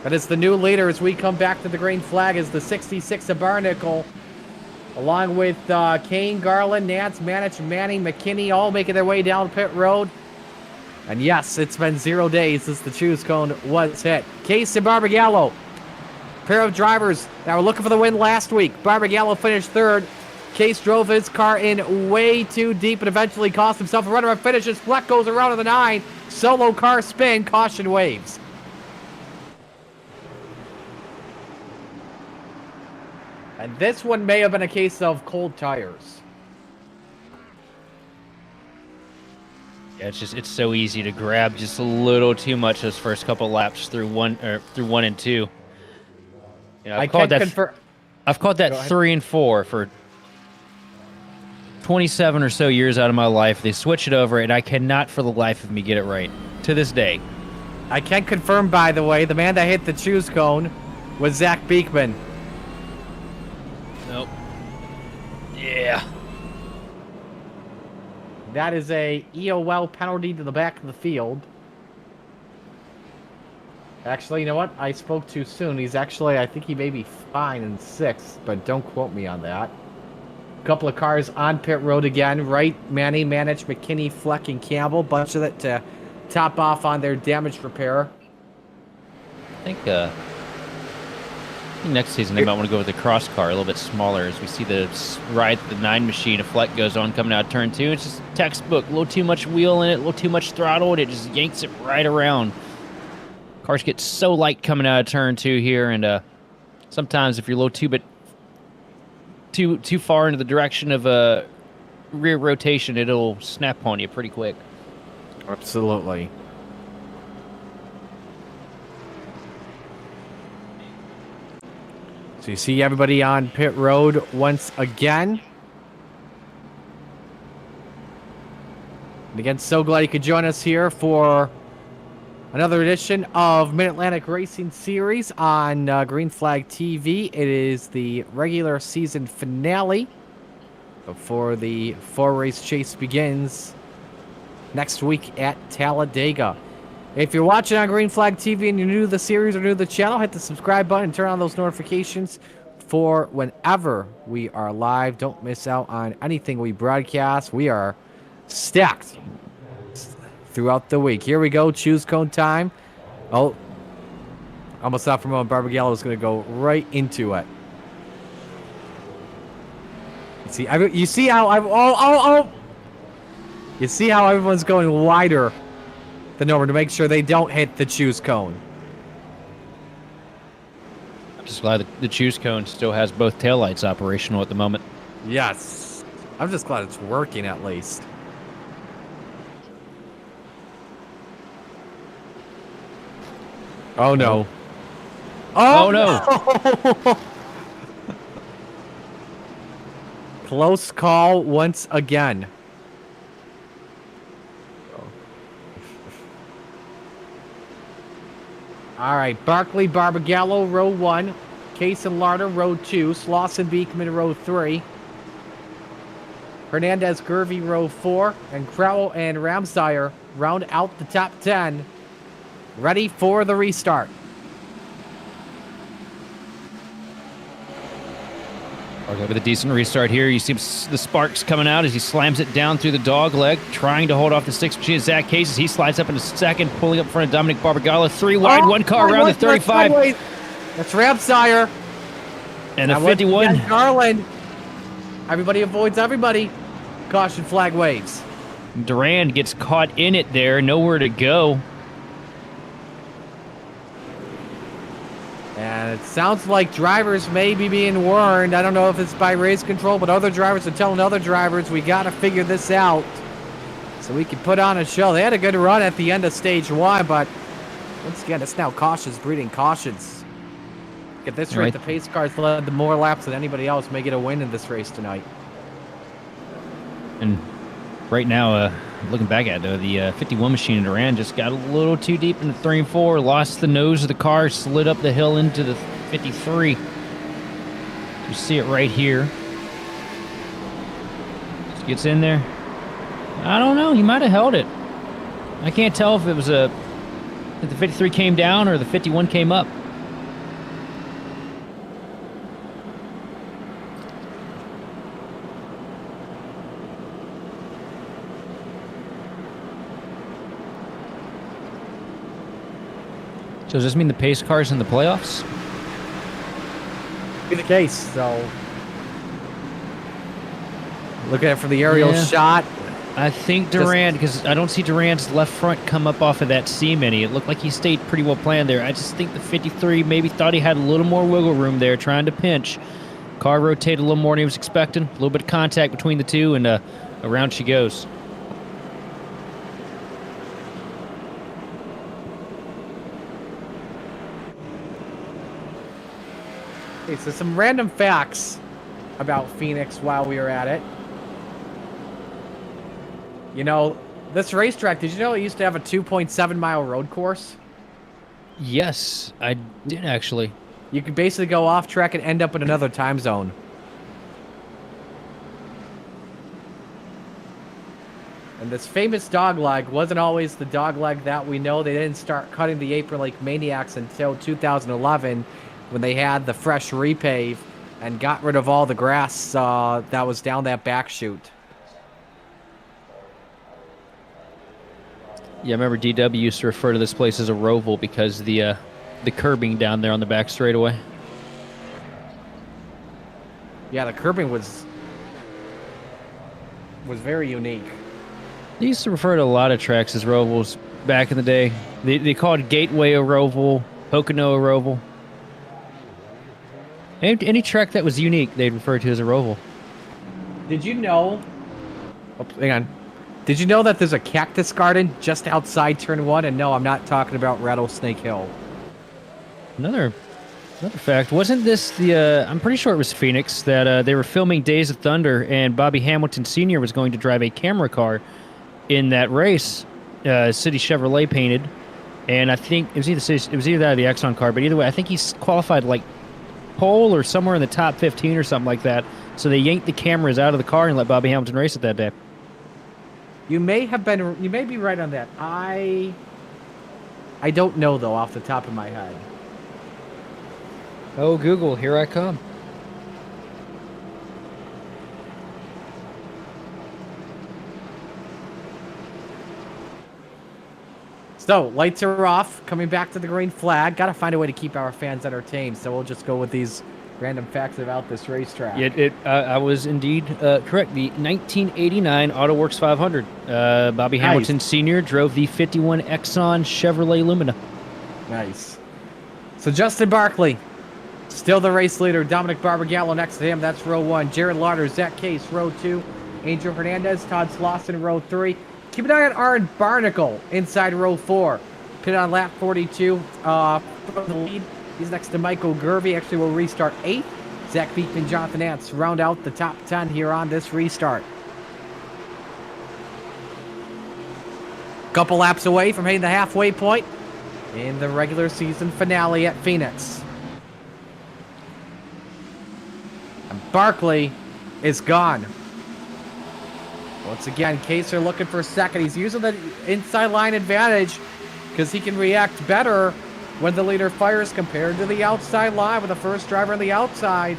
Speaker 7: That is the new leader as we come back to the green flag as the 66 of Barnacle, along with Kane, Garland, Nance, Manich, Manning, McKinney, all making their way down pit road. And yes, it's been 0 days since the choose cone was hit. Case and Barbagallo, pair of drivers that were looking for the win last week. Barbagallo finished third. Case drove his car in way too deep and eventually cost himself a runner-up finish. His Fleck goes around to the 9. Solo car spin, caution waves. And this one may have been a case of cold tires.
Speaker 8: Yeah, it's so easy to grab just a little too much those first couple laps through one and two. You know, I've called that 3 and 4 for 27 or so years out of my life. They switch it over, and I cannot for the life of me get it right to this day.
Speaker 7: I can confirm, by the way, the man that hit the choose cone was Zach Beekman.
Speaker 8: Nope. Yeah.
Speaker 7: That is a EOL penalty to the back of the field. Actually, you know what? I spoke too soon. He's actually, I think he may be fine in 6th, but don't quote me on that. Couple of cars on pit road again. Wright, Manny, Manich, McKinney, Fleck, and Campbell. Bunch of it to top off on their damage repair.
Speaker 8: I think next season they might want to go with the cross car, a little bit smaller, as we see the 9 machine. A Fleck goes on coming out turn 2. It's just textbook. A little too much wheel in it, a little too much throttle, and it just yanks it right around. Cars get so light coming out of turn 2 here, and sometimes if you're a little too far into the direction of a rear rotation, it'll snap on you pretty quick.
Speaker 7: Absolutely. So you see everybody on pit road once again. And again, so glad you could join us here for another edition of Mid-Atlantic Racing Series on Green Flag TV. It is the regular season finale before the 4-race chase begins next week at Talladega. If you're watching on Green Flag TV and you're new to the series or new to the channel, hit the subscribe button and turn on those notifications for whenever we are live. Don't miss out on anything we broadcast. We are stacked throughout the week. Here we go, choose cone time. Oh, almost thought for a moment Barbagallo was going to go right into it. You see how you see how everyone's going wider than normal to make sure they don't hit the choose cone.
Speaker 8: I'm just glad the choose cone still has both taillights operational at the moment.
Speaker 7: Yes. I'm just glad it's working at least. Oh no.
Speaker 8: Oh no.
Speaker 7: Close call once again. All right, Barkley, Barbagallo, row 1. Case and Larder, row 2. Slauson, Beekman, row 3. Hernandez, Gervey, row 4. And Crowell and Ramsire round out the top 10. Ready for the restart.
Speaker 8: Okay, with a decent restart here. You see the sparks coming out as he slams it down through the dog leg, trying to hold off the 6th machine. Zach Case as he slides up into 2nd, pulling up in front of Dominic Barbagallo. 3 wide, 1 car around the 35.
Speaker 7: That's Ramsire.
Speaker 8: And the 51.
Speaker 7: Garland. Everybody avoids everybody. Caution flag waves.
Speaker 8: Durand gets caught in it there, nowhere to go.
Speaker 7: And it sounds like drivers may be being warned. I don't know if it's by race control, but other drivers are telling other drivers, we got to figure this out so we can put on a show. They had a good run at the end of stage 1, but once again, it's now cautions breeding cautions. At this rate, the pace cars led to more laps than anybody else may get a win in this race tonight.
Speaker 8: And right now, looking back at it, the 51 machine in Duran just got a little too deep into 3 and 4, lost the nose of the car, slid up the hill into the 53. You see it right here. Just gets in there. I don't know. He might have held it. I can't tell if it was if the 53 came down or the 51 came up. So does this mean the pace car's in the playoffs?
Speaker 7: Be the case. So, looking at it from the aerial shot,
Speaker 8: I think Durand, because I don't see Durand's left front come up off of that seam any. It looked like he stayed pretty well planned there. I just think the 53 maybe thought he had a little more wiggle room there, trying to pinch. Car rotated a little more than he was expecting. A little bit of contact between the two, and around she goes.
Speaker 7: Okay, so some random facts about Phoenix while we were at it. You know, this racetrack, did you know it used to have a 2.7-mile road course?
Speaker 8: Yes, I did actually.
Speaker 7: You could basically go off track and end up in another time zone. And this famous dogleg wasn't always the dogleg that we know. They didn't start cutting the Apron Lake Maniacs until 2011 when they had the fresh repave and got rid of all the grass that was down that back chute.
Speaker 8: Yeah, I remember DW used to refer to this place as a roval because the curbing down there on the back straightaway.
Speaker 7: Yeah, the curbing was very unique.
Speaker 8: They used to refer to a lot of tracks as rovals back in the day. They called Gateway a roval, Pocono a roval. Any track that was unique, they'd refer to as a roval.
Speaker 7: Did you know... Oh, hang on. Did you know that there's a cactus garden just outside Turn 1? And no, I'm not talking about Rattlesnake Hill.
Speaker 8: Another fact, wasn't this I'm pretty sure it was Phoenix that they were filming Days of Thunder and Bobby Hamilton Sr. was going to drive a camera car in that race, City Chevrolet painted, and I think it was either that or the Exxon car, but either way, I think he's qualified like pole or somewhere in the top 15 or something like that. So they yanked the cameras out of the car and let Bobby Hamilton race it that day.
Speaker 7: You may be right on that. I don't know though off the top of my head.
Speaker 8: Oh, Google, here I come.
Speaker 7: So, lights are off, coming back to the green flag. Got to find a way to keep our fans entertained, so we'll just go with these random facts about this racetrack.
Speaker 8: Yeah, I was indeed correct. The 1989 AutoWorks 500. Bobby Hamilton Sr. drove the 51 Exxon Chevrolet Lumina.
Speaker 7: Nice. So, Justin Barkley, still the race leader. Dominic Barbagallo next to him. That's row 1. Jared Lauder, Zach Case, row 2. Angel Hernandez, Todd Slauson, row 3. Keep an eye on Aaron Barnacle inside row 4. Pit on lap 42 from the lead. He's next to Michael Gervey. Actually, will restart 8th. Zach Beekman, Jonathan Ants round out the top 10 here on this restart. Couple laps away from hitting the halfway point in the regular season finale at Phoenix. And Barkley is gone. Once again, Kaser looking for a second. He's using the inside line advantage because he can react better when the leader fires compared to the outside line with the first driver on the outside.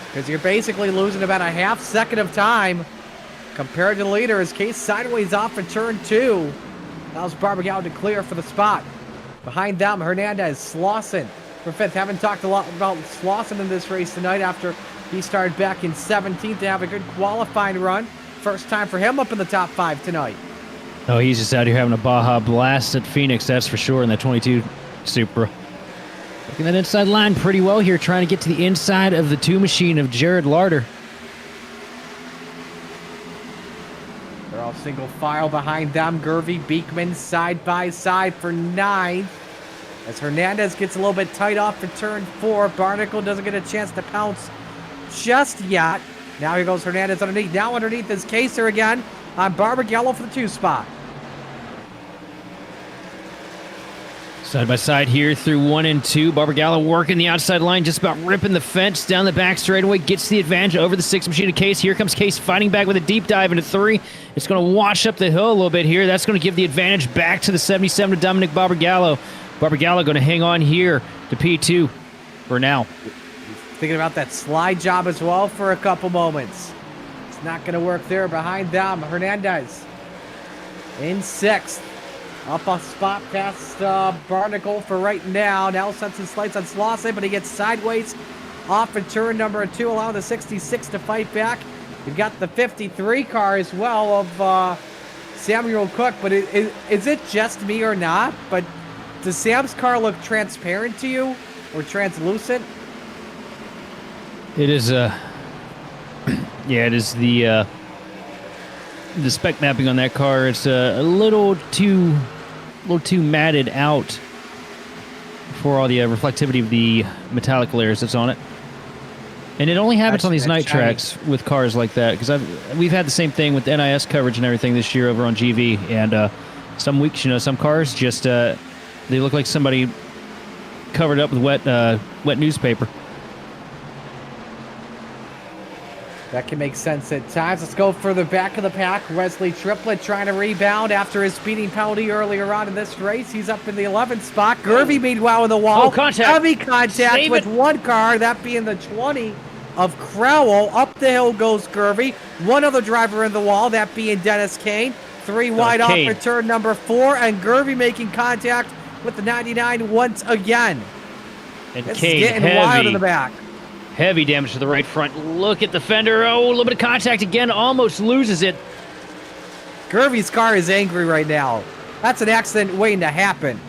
Speaker 7: Because you're basically losing about a half second of time compared to the leader as Case sideways off at turn 2. Allows Barbagallo to clear for the spot. Behind them, Hernandez, Slauson for 5th. Haven't talked a lot about Slauson in this race tonight after he started back in 17th to have a good qualifying run. First time for him up in the top 5 tonight.
Speaker 8: Oh, he's just out here having a Baja blast at Phoenix, that's for sure, in that 22 Supra. Looking at that inside line pretty well here, trying to get to the inside of the 2 machine of Jared Larder.
Speaker 7: They're all single file behind them. Gervey, Beekman side by side for 9. As Hernandez gets a little bit tight off for turn 4, Barnacle doesn't get a chance to pounce just yet. Now here goes Hernandez underneath. Now underneath is Kaser again on Barbagallo for the 2 spot.
Speaker 8: Side by side here through 1 and 2. Barbagallo working the outside line, just about ripping the fence down the back straightaway. Gets the advantage over the 6 machine of Case. Here comes Case fighting back with a deep dive into 3. It's going to wash up the hill a little bit here. That's going to give the advantage back to the 77 to Dominic Barbagallo. Barbagallo going to hang on here to P2 for now.
Speaker 7: Thinking about that slide job as well for a couple moments. It's not going to work there. Behind them, Hernandez in 6th. Up a spot past Barnacle for right now. Now sends his lights on Slauson, but he gets sideways off in turn number 2, allowing the 66 to fight back. You've got the 53 car as well of Samuel Cook, but is it just me or not? But does Sam's car look transparent to you or translucent?
Speaker 8: It is, yeah, it is the spec mapping on that car. It's a little too matted out for all the reflectivity of the metallic layers that's on it. And it only happens on these night tracks with cars like that, because we've had the same thing with NIS coverage and everything this year over on GV. And some weeks, some cars just they look like somebody covered up with wet newspaper.
Speaker 7: That can make sense at times. Let's go for the back of the pack. Wesley Triplett trying to rebound after his speeding penalty earlier on in this race. He's up in the 11th spot. Gervie meanwhile in the wall.
Speaker 8: Oh, contact.
Speaker 7: Heavy contact
Speaker 8: Save
Speaker 7: with
Speaker 8: it.
Speaker 7: one car, that being the 20 of Crowell. Up the hill goes Gervie. One other driver in the wall, that being Dennis Kane. 3 wide off
Speaker 8: Kane.
Speaker 7: for turn number 4, and Gervie making contact with the 99 once again.
Speaker 8: And
Speaker 7: This
Speaker 8: Kane,
Speaker 7: is getting wild in the
Speaker 8: heavy,
Speaker 7: back.
Speaker 8: heavy damage to the right front. Look at the fender. Oh, a little bit of contact again. Almost loses it.
Speaker 7: Gervie's car is angry right now. That's an accident waiting to happen.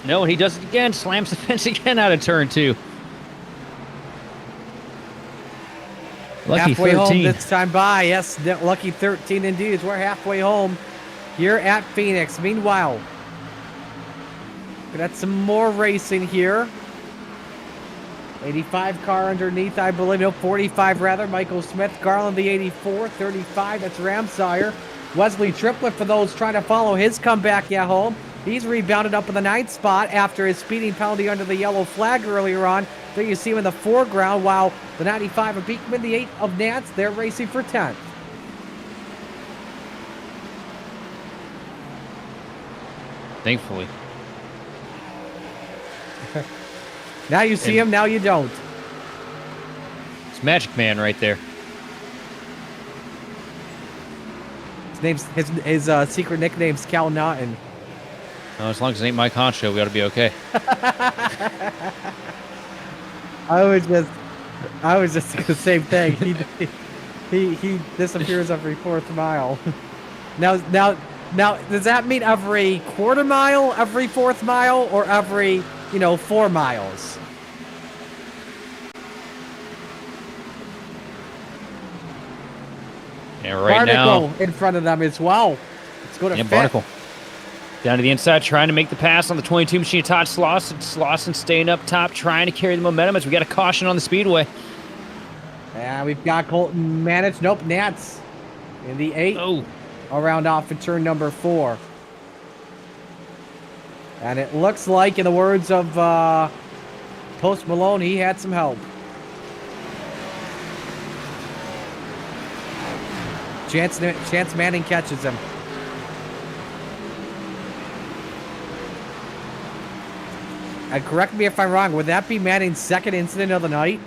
Speaker 8: No, and he does it again. Slams the fence again out of turn 2. Lucky
Speaker 7: Halfway
Speaker 8: 13.
Speaker 7: home this time by. Yes, lucky 13 indeed. We're halfway home here at Phoenix. Meanwhile, we got some more racing here. 85 car underneath, I believe. No, 45 rather. Michael Smith, Garland the 84, 35. That's Ramsire. Wesley Triplett for those trying to follow his comeback at home. He's rebounded up in the 9th spot after his speeding penalty under the yellow flag earlier on. There you see him in the foreground, while the 95 of Beekman, the 8 of Nance, they're racing for 10th.
Speaker 8: Thankfully.
Speaker 7: Now you see him, now you don't.
Speaker 8: It's Magic Man right there.
Speaker 7: His secret nickname's Cal Naughton.
Speaker 8: Oh, as long as it ain't Mike Honcho, we ought to be okay.
Speaker 7: I was just thinking the same thing. He disappears every 4th mile. Now, does that mean every quarter mile, every 4th mile, or every 4 miles?
Speaker 8: Yeah, right
Speaker 7: Barnacle
Speaker 8: now.
Speaker 7: in front of them as well. Let's go to fifth.
Speaker 8: Barnacle. Down to the inside, trying to make the pass on the 22 machine of Todd Slauson. Slauson staying up top, trying to carry the momentum as we got a caution on the speedway.
Speaker 7: And we've got Colton Manich. Nope, Nance in the 8.
Speaker 8: Oh,
Speaker 7: Around off in turn number 4. And it looks like, in the words of Post Malone, he had some help. Chance Manning catches him. And correct me if I'm wrong, would that be Manning's 2nd incident of the night?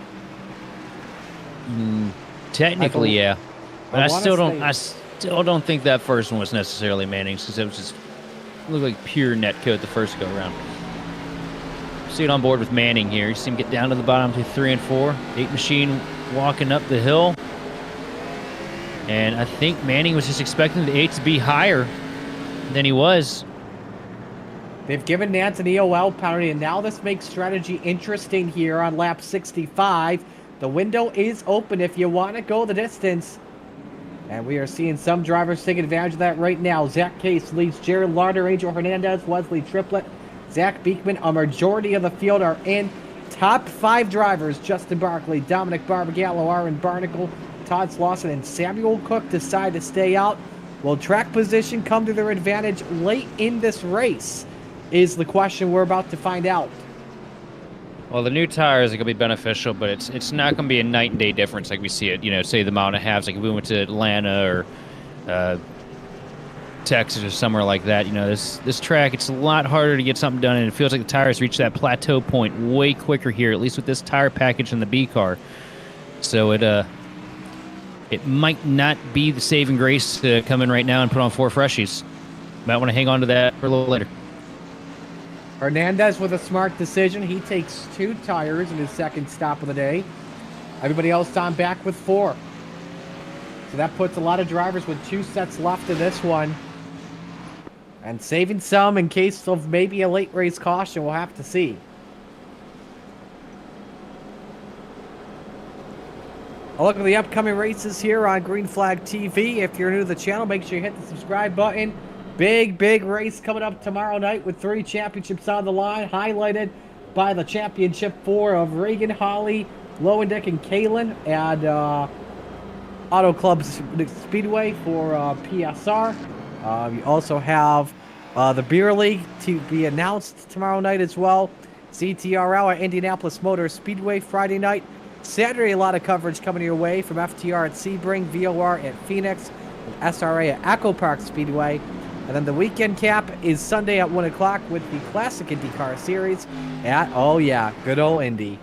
Speaker 8: technically, yeah. But I still
Speaker 7: say-
Speaker 8: don't think that first one was necessarily Manning's, because it was just looked like pure net code the first go around. See it on board with Manning here. You see him get down to the bottom to 3 and 4. 8 machine walking up the hill. And I think Manning was just expecting the 8 to be higher than he was.
Speaker 7: They've given Nance an EOL penalty, and now this makes strategy interesting here on lap 65. The window is open if you want to go the distance. And we are seeing some drivers take advantage of that right now. Zach Case leads Jared Larder, Angel Hernandez, Wesley Triplett, Zach Beekman. A majority of the field are in top 5 drivers, Justin Barkley, Dominic Barbagallo, Aaron Barnacle, Todd Slauson, and Samuel Cook, decide to stay out. Will track position come to their advantage late in this race is the question we're about to find out.
Speaker 8: Well, the new tires are going to be beneficial, but it's not going to be a night and day difference like we see it, say the mile and a half, like if we went to Atlanta or Texas or somewhere like that. This track, it's a lot harder to get something done, and it feels like the tires reach that plateau point way quicker here, at least with this tire package in the B car. So it might not be the saving grace to come in right now and put on 4 freshies. Might want to hang on to that for a little later.
Speaker 7: Hernandez with a smart decision. He takes 2 tires in his second stop of the day. Everybody else on back with 4. So that puts a lot of drivers with 2 sets left in this one. And saving some in case of maybe a late race caution. We'll have to see. A look at the upcoming races here on Green Flag TV. If you're new to the channel, make sure you hit the subscribe button. Big race coming up tomorrow night with 3 championships on the line, highlighted by the championship 4 of Reagan, Holly, Lowendick, and Kalen at Auto Club Speedway for PSR. You also have the Beer League to be announced tomorrow night as well. CTRL at Indianapolis Motor Speedway Friday night. Saturday, a lot of coverage coming your way from FTR at Sebring, VOR at Phoenix, and SRA at Echo Park Speedway. And then the weekend cap is Sunday at 1 o'clock with the Classic IndyCar Series at, oh yeah, good old Indy.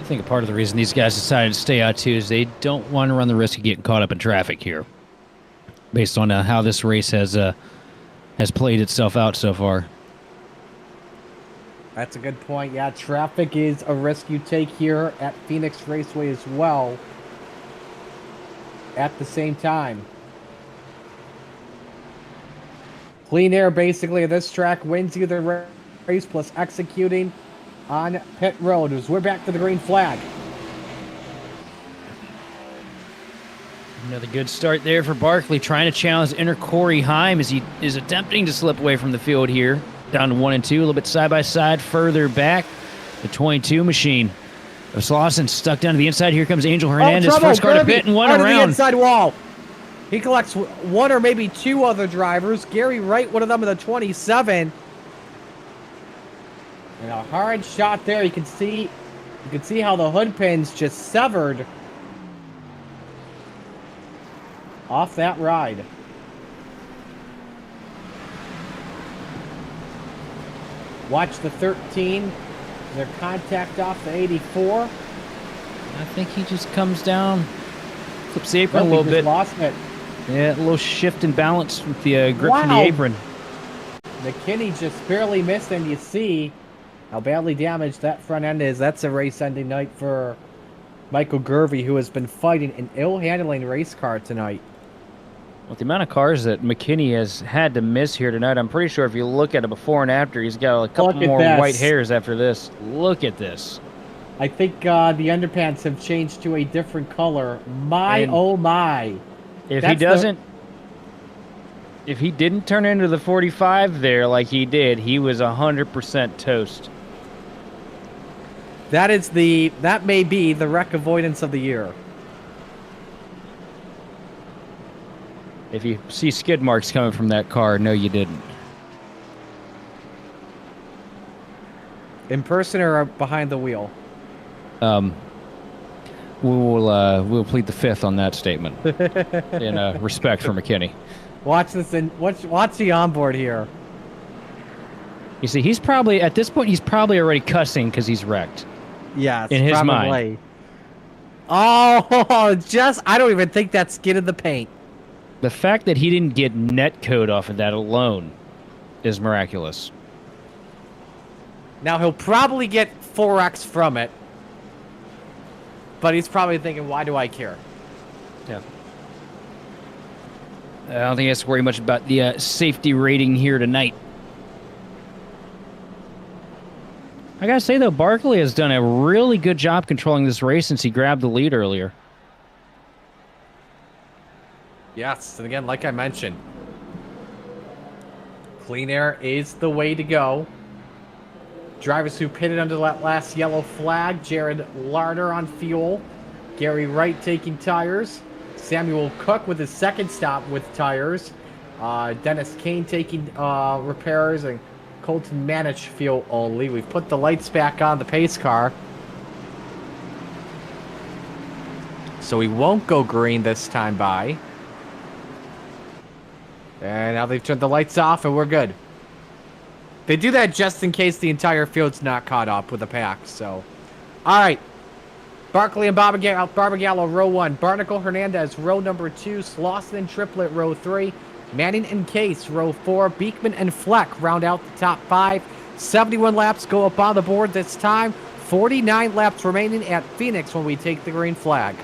Speaker 8: I think a part of the reason these guys decided to stay out too is they don't want to run the risk of getting caught up in traffic here, based on how this race has played itself out so far.
Speaker 7: That's a good point. Yeah, traffic is a risk you take here at Phoenix Raceway as well. At the same time. Clean air, basically, of this track wins you the race, plus executing on pit road. As we're back to the green flag.
Speaker 8: Another good start there for Barkley, trying to challenge inner Corey Heim as he is attempting to slip away from the field here. Down to 1 and 2, a little bit side by side further back. The 22 machine of Slauson stuck down to the inside. Here comes Angel Hernandez. First car to pit and 1
Speaker 7: around.
Speaker 8: around.
Speaker 7: The inside wall. He collects 1 or maybe 2 other drivers. Gary Wright, one of them in the 27. And a hard shot there. You can see how the hood pins just severed off that ride. Watch the 13. Their contact off the 84.
Speaker 8: I think he just comes down, flips the apron a little bit.
Speaker 7: Lost it.
Speaker 8: Yeah, a little shift in balance with the grip from the apron.
Speaker 7: McKinney just barely missed, and you see how badly damaged that front end is. That's a race-ending night for Michael Gervey, who has been fighting an ill-handling race car tonight.
Speaker 8: With the amount of cars that McKinney has had to miss here tonight, I'm pretty sure if you look at it before and after, he's got a couple more white hairs after this. Look at this.
Speaker 7: I think the underpants have changed to a different color. Oh my.
Speaker 8: If he didn't turn into the 45 there like he did, he was 100% toast.
Speaker 7: That may be the wreck avoidance of the year.
Speaker 8: If you see skid marks coming from that car, no, you didn't.
Speaker 7: In person or behind the wheel?
Speaker 8: We'll plead the fifth on that statement in respect for McKinney.
Speaker 7: Watch this and watch the onboard here.
Speaker 8: You see, he's probably at this point he's probably already cussing because he's wrecked.
Speaker 7: Yes,
Speaker 8: in his mind.
Speaker 7: Oh, I don't even think that skidded the paint.
Speaker 8: The fact that he didn't get net code off of that alone is miraculous.
Speaker 7: Now, he'll probably get 4X from it. But he's probably thinking, why do I care?
Speaker 8: Yeah. I don't think he has to worry much about the safety rating here tonight. I gotta say, though, Barkley has done a really good job controlling this race since he grabbed the lead earlier.
Speaker 7: Yes, and again, like I mentioned, Clean air is the way to go. Drivers who pitted under that last yellow flag, Jared Larder on fuel, Gary Wright taking tires, Samuel Cook with his second stop with tires, Dennis Kane taking repairs, and Colton Manich fuel only. We've put the lights back on the pace car, so we won't go green this time by. And now they've turned the lights off and we're good. They do that just in case the entire field's not caught up with the pack, so. All right. Barkley and Barbagallo, row 1. Barnacle Hernandez, row number 2. Slauson and Triplett, row 3. Manning and Case, row 4. Beekman and Fleck round out the top 5. 71 laps go up on the board this time. 49 laps remaining at Phoenix when we take the green flag.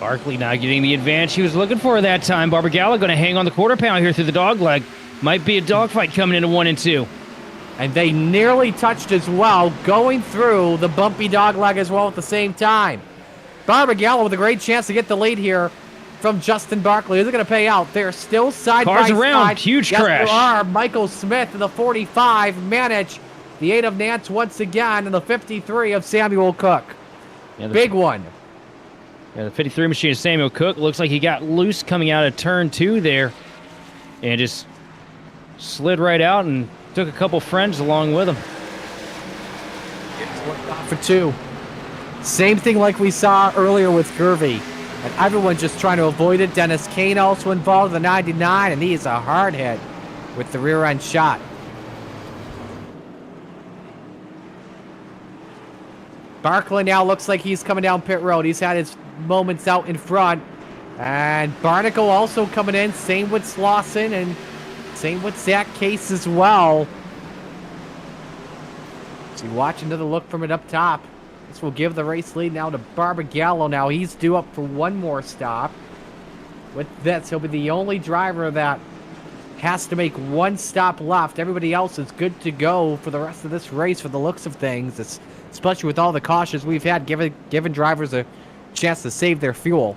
Speaker 8: Barkley now getting the advantage he was looking for that time. Barbagallo going to hang on the quarter pound here through the dog leg. Might be a dogfight coming into 1 and 2.
Speaker 7: And they nearly touched as well, going through the bumpy dog leg as well at the same time. Barbagallo with a great chance to get the lead here from Justin Barkley. Is it going to pay out? They're still side by side.
Speaker 8: Cars around. Huge
Speaker 7: yes,
Speaker 8: crash.
Speaker 7: There are. Michael Smith in the 45. Manich, the 8 of Nance once again, and the 53 of Samuel Cook.
Speaker 8: Yeah,
Speaker 7: big one.
Speaker 8: Yeah, the 53 machine of Samuel Cook looks like he got loose coming out of turn 2 there and just slid right out and took a couple friends along with him.
Speaker 7: For 2. Same thing like we saw earlier with Gervey. And everyone just trying to avoid it. Dennis Kane also involved in the 99, and he is a hard hit with the rear end shot. Barkley now looks like he's coming down pit road. He's had his moments out in front. And Barnacle also coming in. Same with Slauson and same with Zach Case as well. So you watch another look from it up top. This will give the race lead now to Barbagallo. Now he's due up for one more stop. With this, he'll be the only driver that has to make one stop left. Everybody else is good to go for the rest of this race for the looks of things. It's, especially with all the cautions we've had, giving drivers a chance to save their fuel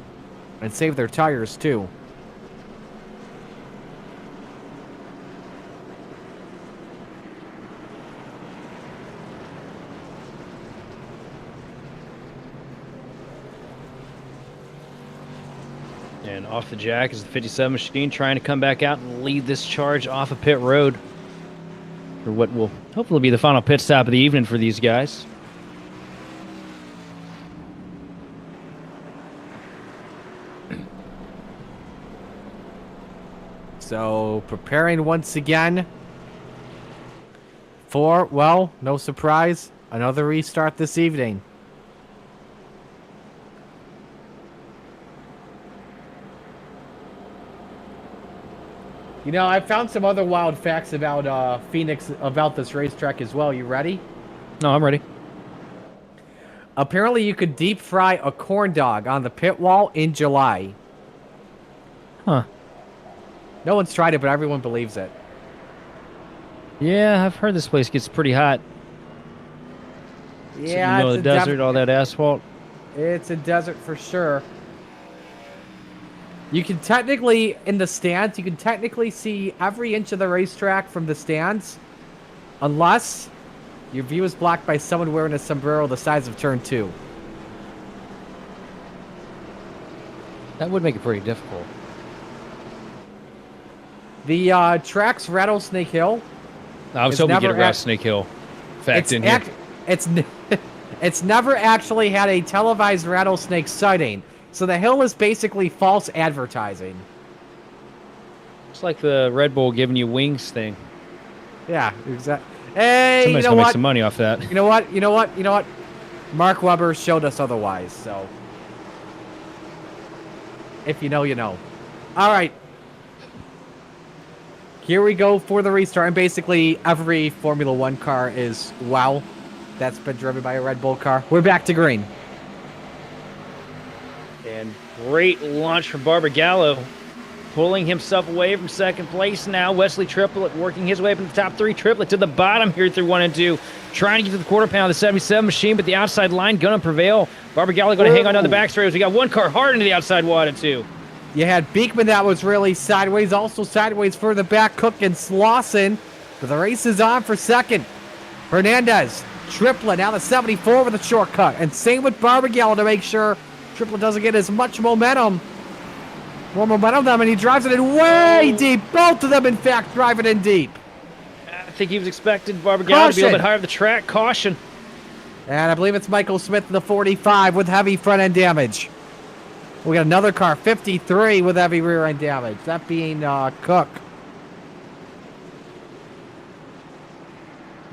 Speaker 7: and save their tires too.
Speaker 8: And off the jack is the 57 machine trying to come back out and lead this charge off of pit road for what will hopefully be the final pit stop of the evening for these guys.
Speaker 7: So preparing once again for, well, no surprise, another restart this evening. You know, I found some other wild facts about Phoenix, about this racetrack as well. You ready?
Speaker 8: No, I'm ready.
Speaker 7: Apparently, you could deep fry a corn dog on the pit wall in July.
Speaker 8: Huh.
Speaker 7: No one's tried it, but everyone believes it.
Speaker 8: Yeah, I've heard this place gets pretty hot.
Speaker 7: Yeah,
Speaker 8: Sitting in the middle of the desert, all that asphalt.
Speaker 7: It's a desert for sure. You can technically, in the stands, you can technically see every inch of the racetrack from the stands, unless your view is blocked by someone wearing a sombrero the size of turn 2.
Speaker 8: That would make it pretty difficult.
Speaker 7: The track's Rattlesnake Hill.
Speaker 8: I was hoping to get a Rattlesnake Hill fact in here.
Speaker 7: It's never actually had a televised rattlesnake sighting. So the hill is basically false advertising.
Speaker 8: It's like the Red Bull giving you wings thing.
Speaker 7: Yeah, exactly. Hey,
Speaker 8: Somebody's
Speaker 7: you know
Speaker 8: gonna
Speaker 7: what?
Speaker 8: make some money off that.
Speaker 7: You know what? Mark Webber showed us otherwise, so. If you know, you know. All right. Here we go for the restart. And basically, every Formula One car is wow. That's been driven by a Red Bull car. We're back to green.
Speaker 8: And great launch from Barbagallo. pulling himself away from second place now. Wesley Triplett working his way up in the top 3. Triplett to the bottom here through 1 and 2. Trying to get to the quarter pound of the 77 machine, but the outside line going to prevail. Barbagallo going to hang on down the back straightways. We got one car hard into the outside wide of 2.
Speaker 7: You had Beekman that was really sideways. Also sideways further back, Cook and Slauson. But the race is on for second. Hernandez, Triplett, now the 74 with a shortcut. And same with Barbagallo to make sure Triplett doesn't get as much momentum. More momentum than him, and he drives it in way deep. Both of them, in fact, drive it in deep.
Speaker 8: I think he was expecting Barbagallo to be a little bit higher up the track. Caution.
Speaker 7: And I believe it's Michael Smith in the 45 with heavy front end damage. We got another car, 53, with heavy rear end damage. That being Cook.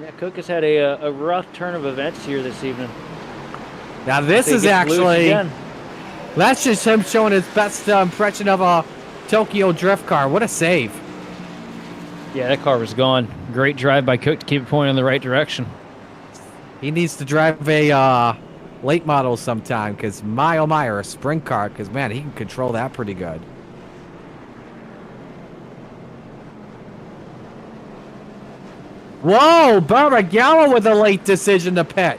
Speaker 8: Yeah, Cook has had a rough turn of events here this evening.
Speaker 7: Now this is actually, that's just him showing his best impression of a Tokyo Drift car. What a save.
Speaker 8: Yeah, that car was gone. Great drive by Cook to keep it pointing in the right direction.
Speaker 7: He needs to drive a late model sometime, because my oh my, or a sprint car, because man, he can control that pretty good. Whoa, Barbagallo with a late decision to pit.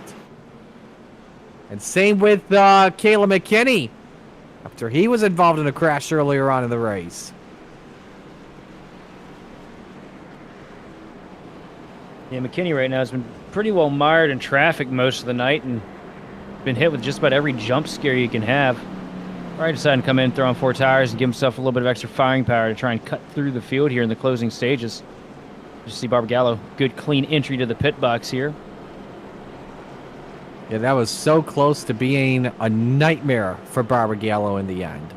Speaker 7: And same with Kayla McKinney, after he was involved in a crash earlier on in the race.
Speaker 8: Yeah, McKinney right now has been pretty well mired in traffic most of the night and been hit with just about every jump scare you can have. Right, decided to come in, throw on 4 tires, and give himself a little bit of extra firing power to try and cut through the field here in the closing stages. You see Barbagallo, good clean entry to the pit box here.
Speaker 7: Yeah, that was so close to being a nightmare for Barbagallo in the end.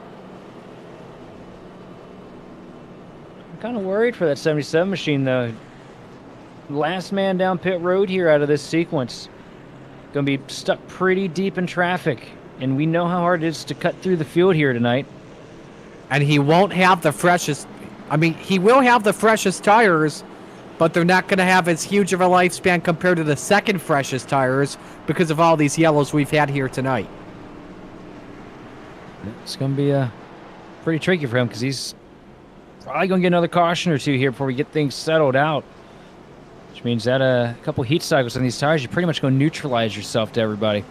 Speaker 8: I'm kind of worried for that 77 machine, though. Last man down pit road here out of this sequence. Going to be stuck pretty deep in traffic, and we know how hard it is to cut through the field here tonight.
Speaker 7: And he won't have the freshest, I mean, he will have the freshest tires, but they're not going to have as huge of a lifespan compared to the second freshest tires because of all these yellows we've had here tonight.
Speaker 8: It's going to be pretty tricky for him because he's probably going to get another caution or 2 here before we get things settled out. Which means that a couple heat cycles on these tires, you're pretty much going to neutralize yourself to everybody.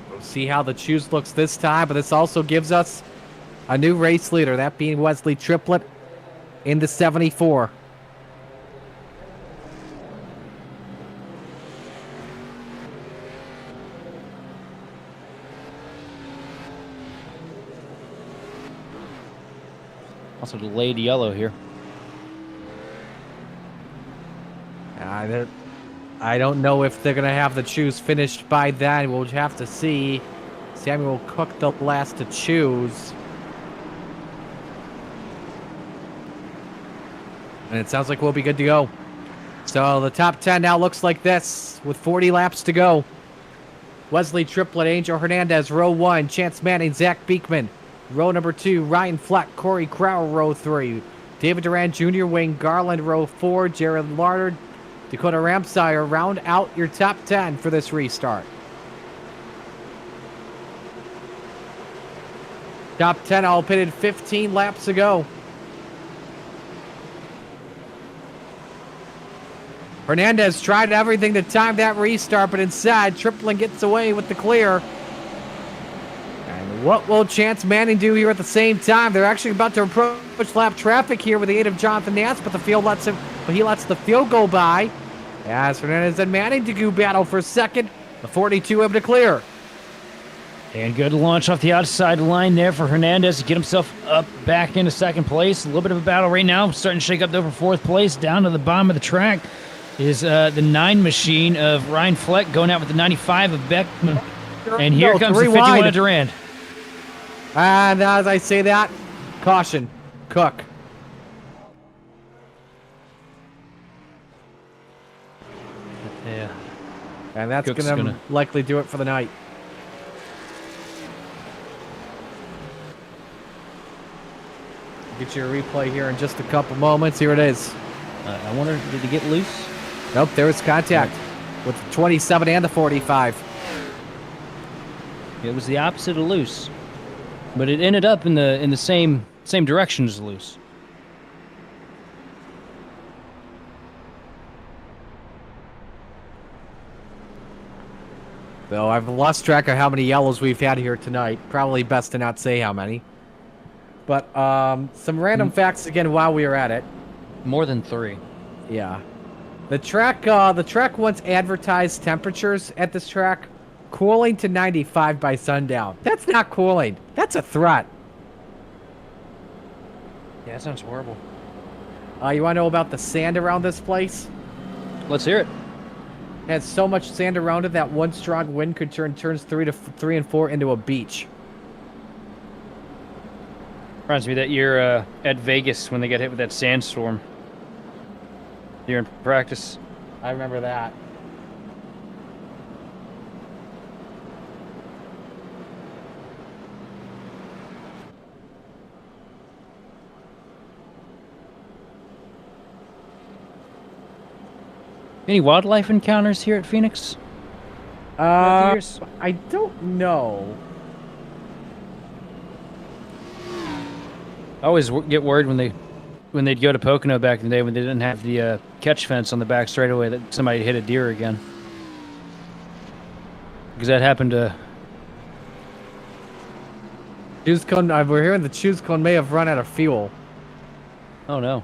Speaker 7: We'll see how the choose looks this time, but this also gives us a new race leader, that being Wesley Triplett in the 74.
Speaker 8: Also delayed yellow here.
Speaker 7: I don't know if they're going to have the choose finished by then. We'll have to see. Samuel Cook the last to choose. And it sounds like we'll be good to go. So the top 10 now looks like this with 40 laps to go. Wesley Triplett, Angel Hernandez, row 1. Chance Manning, Zach Beekman. Row number 2, Ryan Fleck, Corey Crowell, row 3. David Durant Jr., Wayne Garland, row 4. Jared Lardard, Dakota Ramsire, round out your top 10 for this restart. Top 10 all pitted, 15 laps to go. Hernandez tried everything to time that restart, but instead, Triplett gets away with the clear. And what will Chance Manning do here at the same time? They're actually about to approach lap traffic here with the aid of Jonathan Nance, but he lets the field go by. As Hernandez and Manning to go battle for second. The 42 able to clear.
Speaker 8: And good launch off the outside line there for Hernandez to get himself up back into second place. A little bit of a battle right now. Starting to shake up over 4th place. Down to the bottom of the track is the 9 machine of Ryan Fleck going out with the 95 of Beckman. And here comes the 51 of Durand.
Speaker 7: And as I say that, caution, Cook.
Speaker 8: Yeah.
Speaker 7: And that's going to likely do it for the night. Get your replay here in just a couple moments. Here it is.
Speaker 8: I wonder, did he get loose?
Speaker 7: Nope, there was contact with the 27 and the 45.
Speaker 8: It was the opposite of loose, but it ended up in the same direction as loose.
Speaker 7: So I've lost track of how many yellows we've had here tonight. Probably best to not say how many. But some random facts again while we were at it.
Speaker 8: More than 3.
Speaker 7: Yeah. The track once advertised temperatures at this track cooling to 95 by sundown. That's not cooling. That's a threat.
Speaker 8: Yeah, that sounds horrible.
Speaker 7: You want to know about the sand around this place?
Speaker 8: Let's hear it.
Speaker 7: It has so much sand around it that one strong wind could turn turns 3 and 4 into a beach.
Speaker 8: Reminds me that year at Vegas when they got hit with that sandstorm. During practice.
Speaker 7: I remember that.
Speaker 8: Any wildlife encounters here at Phoenix? Throughout the years?
Speaker 7: I don't know.
Speaker 8: I always get worried when they'd go to Pocono back in the day when they didn't have the catch fence on the back straightaway that somebody hit a deer again. Because that happened to...
Speaker 7: Choose cone. We're hearing the choose cone may have run out of fuel.
Speaker 8: Oh no.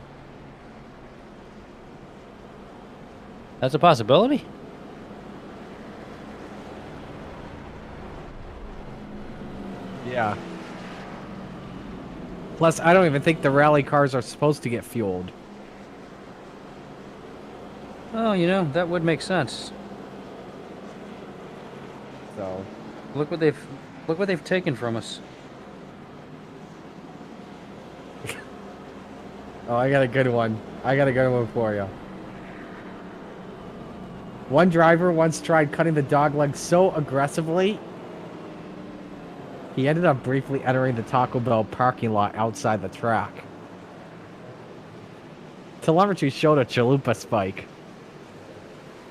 Speaker 8: That's a possibility?
Speaker 7: Yeah. Plus, I don't even think the rally cars are supposed to get fueled.
Speaker 8: Oh, you know, that would make sense.
Speaker 7: So,
Speaker 8: Look what they've taken from us.
Speaker 7: oh, I got a good one. I got a good one for you. One driver once tried cutting the dog leg so aggressively, he ended up briefly entering the Taco Bell parking lot outside the track. Telemetry showed a chalupa spike.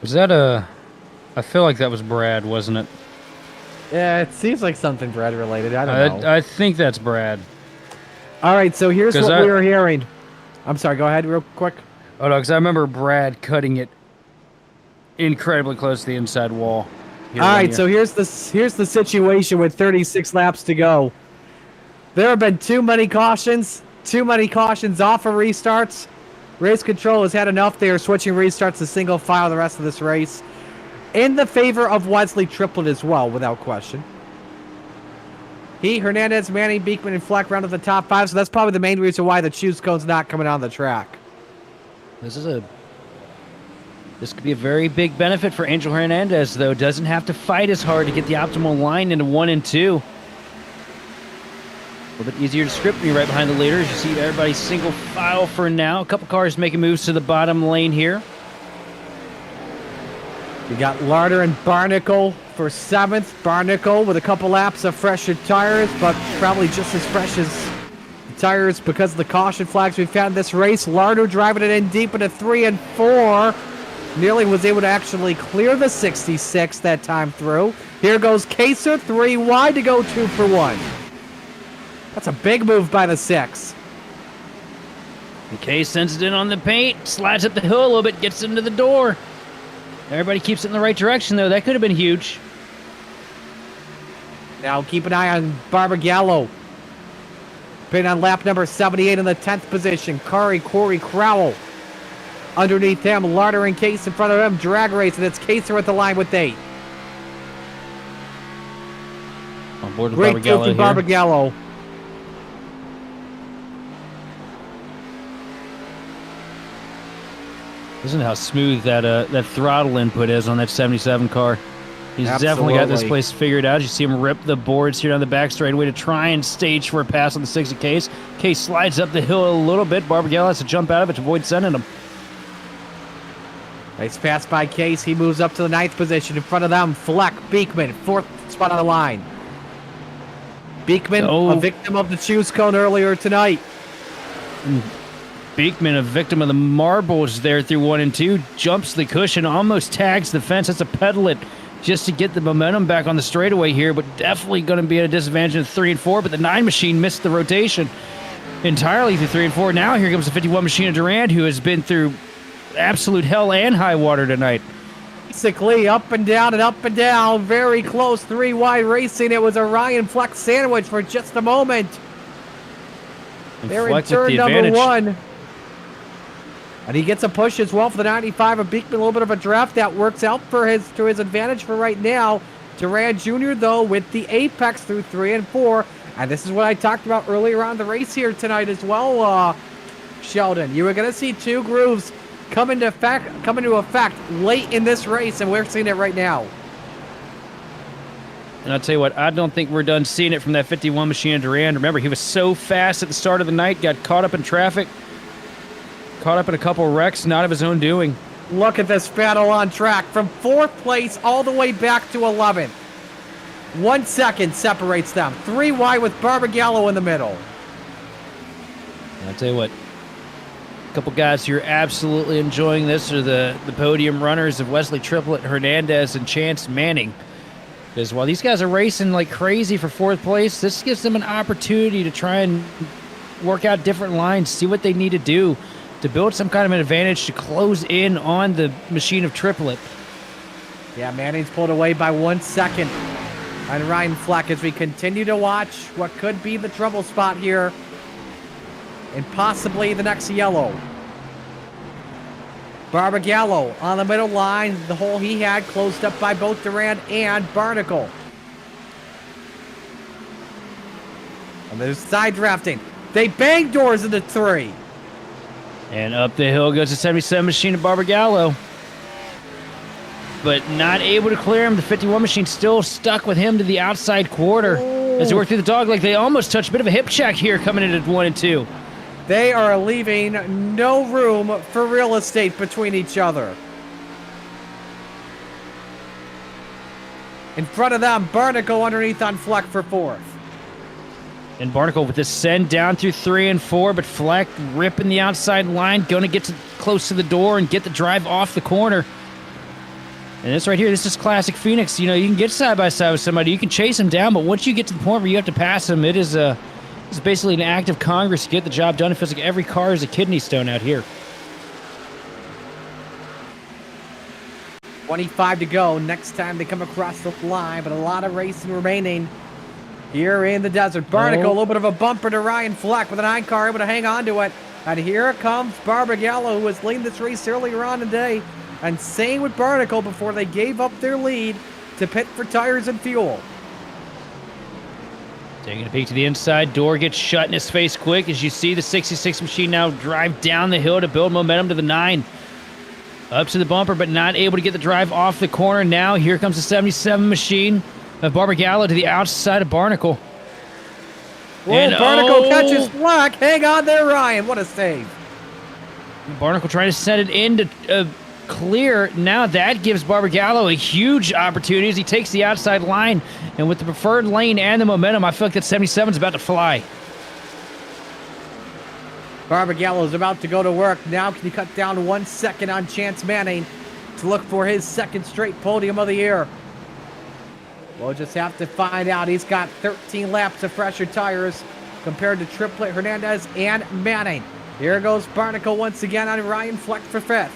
Speaker 8: Was that I feel like that was Brad, wasn't it?
Speaker 7: Yeah, it seems like something Brad related. I don't know.
Speaker 8: I think that's Brad.
Speaker 7: All right, so here's
Speaker 8: 'Cause
Speaker 7: what we were hearing. I'm sorry, go ahead real quick.
Speaker 8: Oh no, because I remember Brad cutting it incredibly close to the inside wall.
Speaker 7: All right, so here's the situation with 36 laps to go. There have been too many cautions off of restarts. Race control has had enough. They are switching restarts to single file the rest of this race. In the favor of Wesley Triplett as well, without question. He, Hernandez, Manning, Beekman, and Fleck rounded the top 5, so that's probably the main reason why the choose cone's not coming on the track.
Speaker 8: This could be a very big benefit for Angel Hernandez, though. Doesn't have to fight as hard to get the optimal line into 1 and 2. A little bit easier to script me right behind the leaders. You see everybody single file for now. A couple cars making moves to the bottom lane here.
Speaker 7: You got Larder and Barnicle for 7th. Barnicle with a couple laps of fresher tires, but probably just as fresh as the tires because of the caution flags we've had in this race. Larder driving it in deep into 3 and 4. Nearly was able to actually clear the 66 that time through. Here goes Kaser, 3 wide to go 2 for 1. That's a big move by the 6.
Speaker 8: And Case sends it in on the paint, slides up the hill a little bit, gets into the door. Everybody keeps it in the right direction, though. That could have been huge.
Speaker 7: Now keep an eye on Barbagallo. Pin on lap number 78 in the 10th position. Corey Crowell. Underneath him, Larder and Case in front of him. Drag race, and it's Kaser at the line with 8.
Speaker 8: On board with
Speaker 7: Great deal
Speaker 8: Barbagallo
Speaker 7: from
Speaker 8: here.
Speaker 7: Barbagallo.
Speaker 8: Listen to how smooth that throttle input is on that 77 car. He's definitely got this
Speaker 7: Absolutely.
Speaker 8: place figured out. You see him rip the boards here down the back straightaway to try and stage for a pass on the 60 Case. Case slides up the hill a little bit. Barbagallo has to jump out of it to avoid sending him.
Speaker 7: Nice pass by Case. He moves up to the 9th position. In front of them, Fleck, Beekman, 4th spot on the line. Beekman, a victim of the choose cone earlier tonight.
Speaker 8: Beekman, a victim of the marbles there through 1 and 2, jumps the cushion, almost tags the fence. That's a pedal it just to get the momentum back on the straightaway here, but definitely going to be at a disadvantage in 3 and 4. But the 9 machine missed the rotation entirely through 3 and 4. Now here comes the 51 machine of Durand, who has been through absolute hell and high water tonight.
Speaker 7: Basically, up and down, very close, 3 wide racing. It was a Ryan Fleck sandwich for just a moment.
Speaker 8: And
Speaker 7: They're in
Speaker 8: Fleck with
Speaker 7: turn
Speaker 8: the
Speaker 7: number
Speaker 8: advantage.
Speaker 7: 1. And he gets a push as well for the 95 of Beekman. A little bit of a draft that works out for to his advantage for right now. Durand Jr., though, with the apex through 3 and 4. And this is what I talked about earlier on the race here tonight as well, Sheldon. You were going to see 2 grooves come into effect late in this race, and we're seeing it right now.
Speaker 8: And I'll tell you what, I don't think we're done seeing it from that 51 machine of Durand. Remember, he was so fast at the start of the night, got caught up in traffic, caught up in a couple wrecks, not of his own doing.
Speaker 7: Look at this battle on track from 4th place all the way back to 11th. 1 second separates them. 3 wide with Barbagallo in the middle.
Speaker 8: And I'll tell you what, a couple guys who are absolutely enjoying this are the podium runners of Wesley Triplett, Hernandez, and Chance Manning. Because while these guys are racing like crazy for 4th place, this gives them an opportunity to try and work out different lines, see what they need to do to build some kind of an advantage to close in on the machine of Triplett.
Speaker 7: Yeah, Manning's pulled away by 1 second on Ryan Fleck as we continue to watch what could be the trouble spot here and possibly the next yellow. Barbagallo on the middle line. The hole he had closed up by both Durand and Barnacle. And there's side drafting. They bang doors into 3.
Speaker 8: And up the hill goes the 77 machine of Barbagallo. But not able to clear him. The 51 machine still stuck with him to the outside quarter. As they work through the dog leg, they almost touch a bit of a hip check here coming in at 1 and 2.
Speaker 7: They are leaving no room for real estate between each other. In front of them, Barnacle underneath on Fleck for 4th.
Speaker 8: And Barnacle with this send down through 3 and 4, but Fleck ripping the outside line, going to get close to the door and get the drive off the corner. And this right here, this is classic Phoenix. You know, you can get side by side with somebody, you can chase them down, but once you get to the point where you have to pass them, it's basically an act of Congress to get the job done. It feels like every car is a kidney stone out here.
Speaker 7: 25 to go. Next time they come across the line, but a lot of racing remaining here in the desert. Barnacle, a little bit of a bumper to Ryan Fleck with an 9 car, able to hang on to it. And here comes Barbagallo, who was leading this race earlier on today. And same with Barnacle before they gave up their lead to pit for tires and fuel.
Speaker 8: Taking a peek to the inside, door gets shut in his face quick as you see the 66 machine now drive down the hill to build momentum to the 9. Up to the bumper, but not able to get the drive off the corner. Now here comes the 77 machine of Barbagallo to the outside of Barnacle.
Speaker 7: And Barnacle catches Fleck. Hang on there, Ryan. What a save.
Speaker 8: Barnacle trying to set it into clear. Now that gives Barbagallo a huge opportunity as he takes the outside line. And with the preferred lane and the momentum, I feel like that 77 is about to fly.
Speaker 7: Barbagallo is about to go to work. Now can he cut down 1 second on Chance Manning to look for his 2nd straight podium of the year? We'll just have to find out. He's got 13 laps of fresher tires compared to Triplett, Hernandez, and Manning. Here goes Barnacle once again on Ryan Fleck for 5th.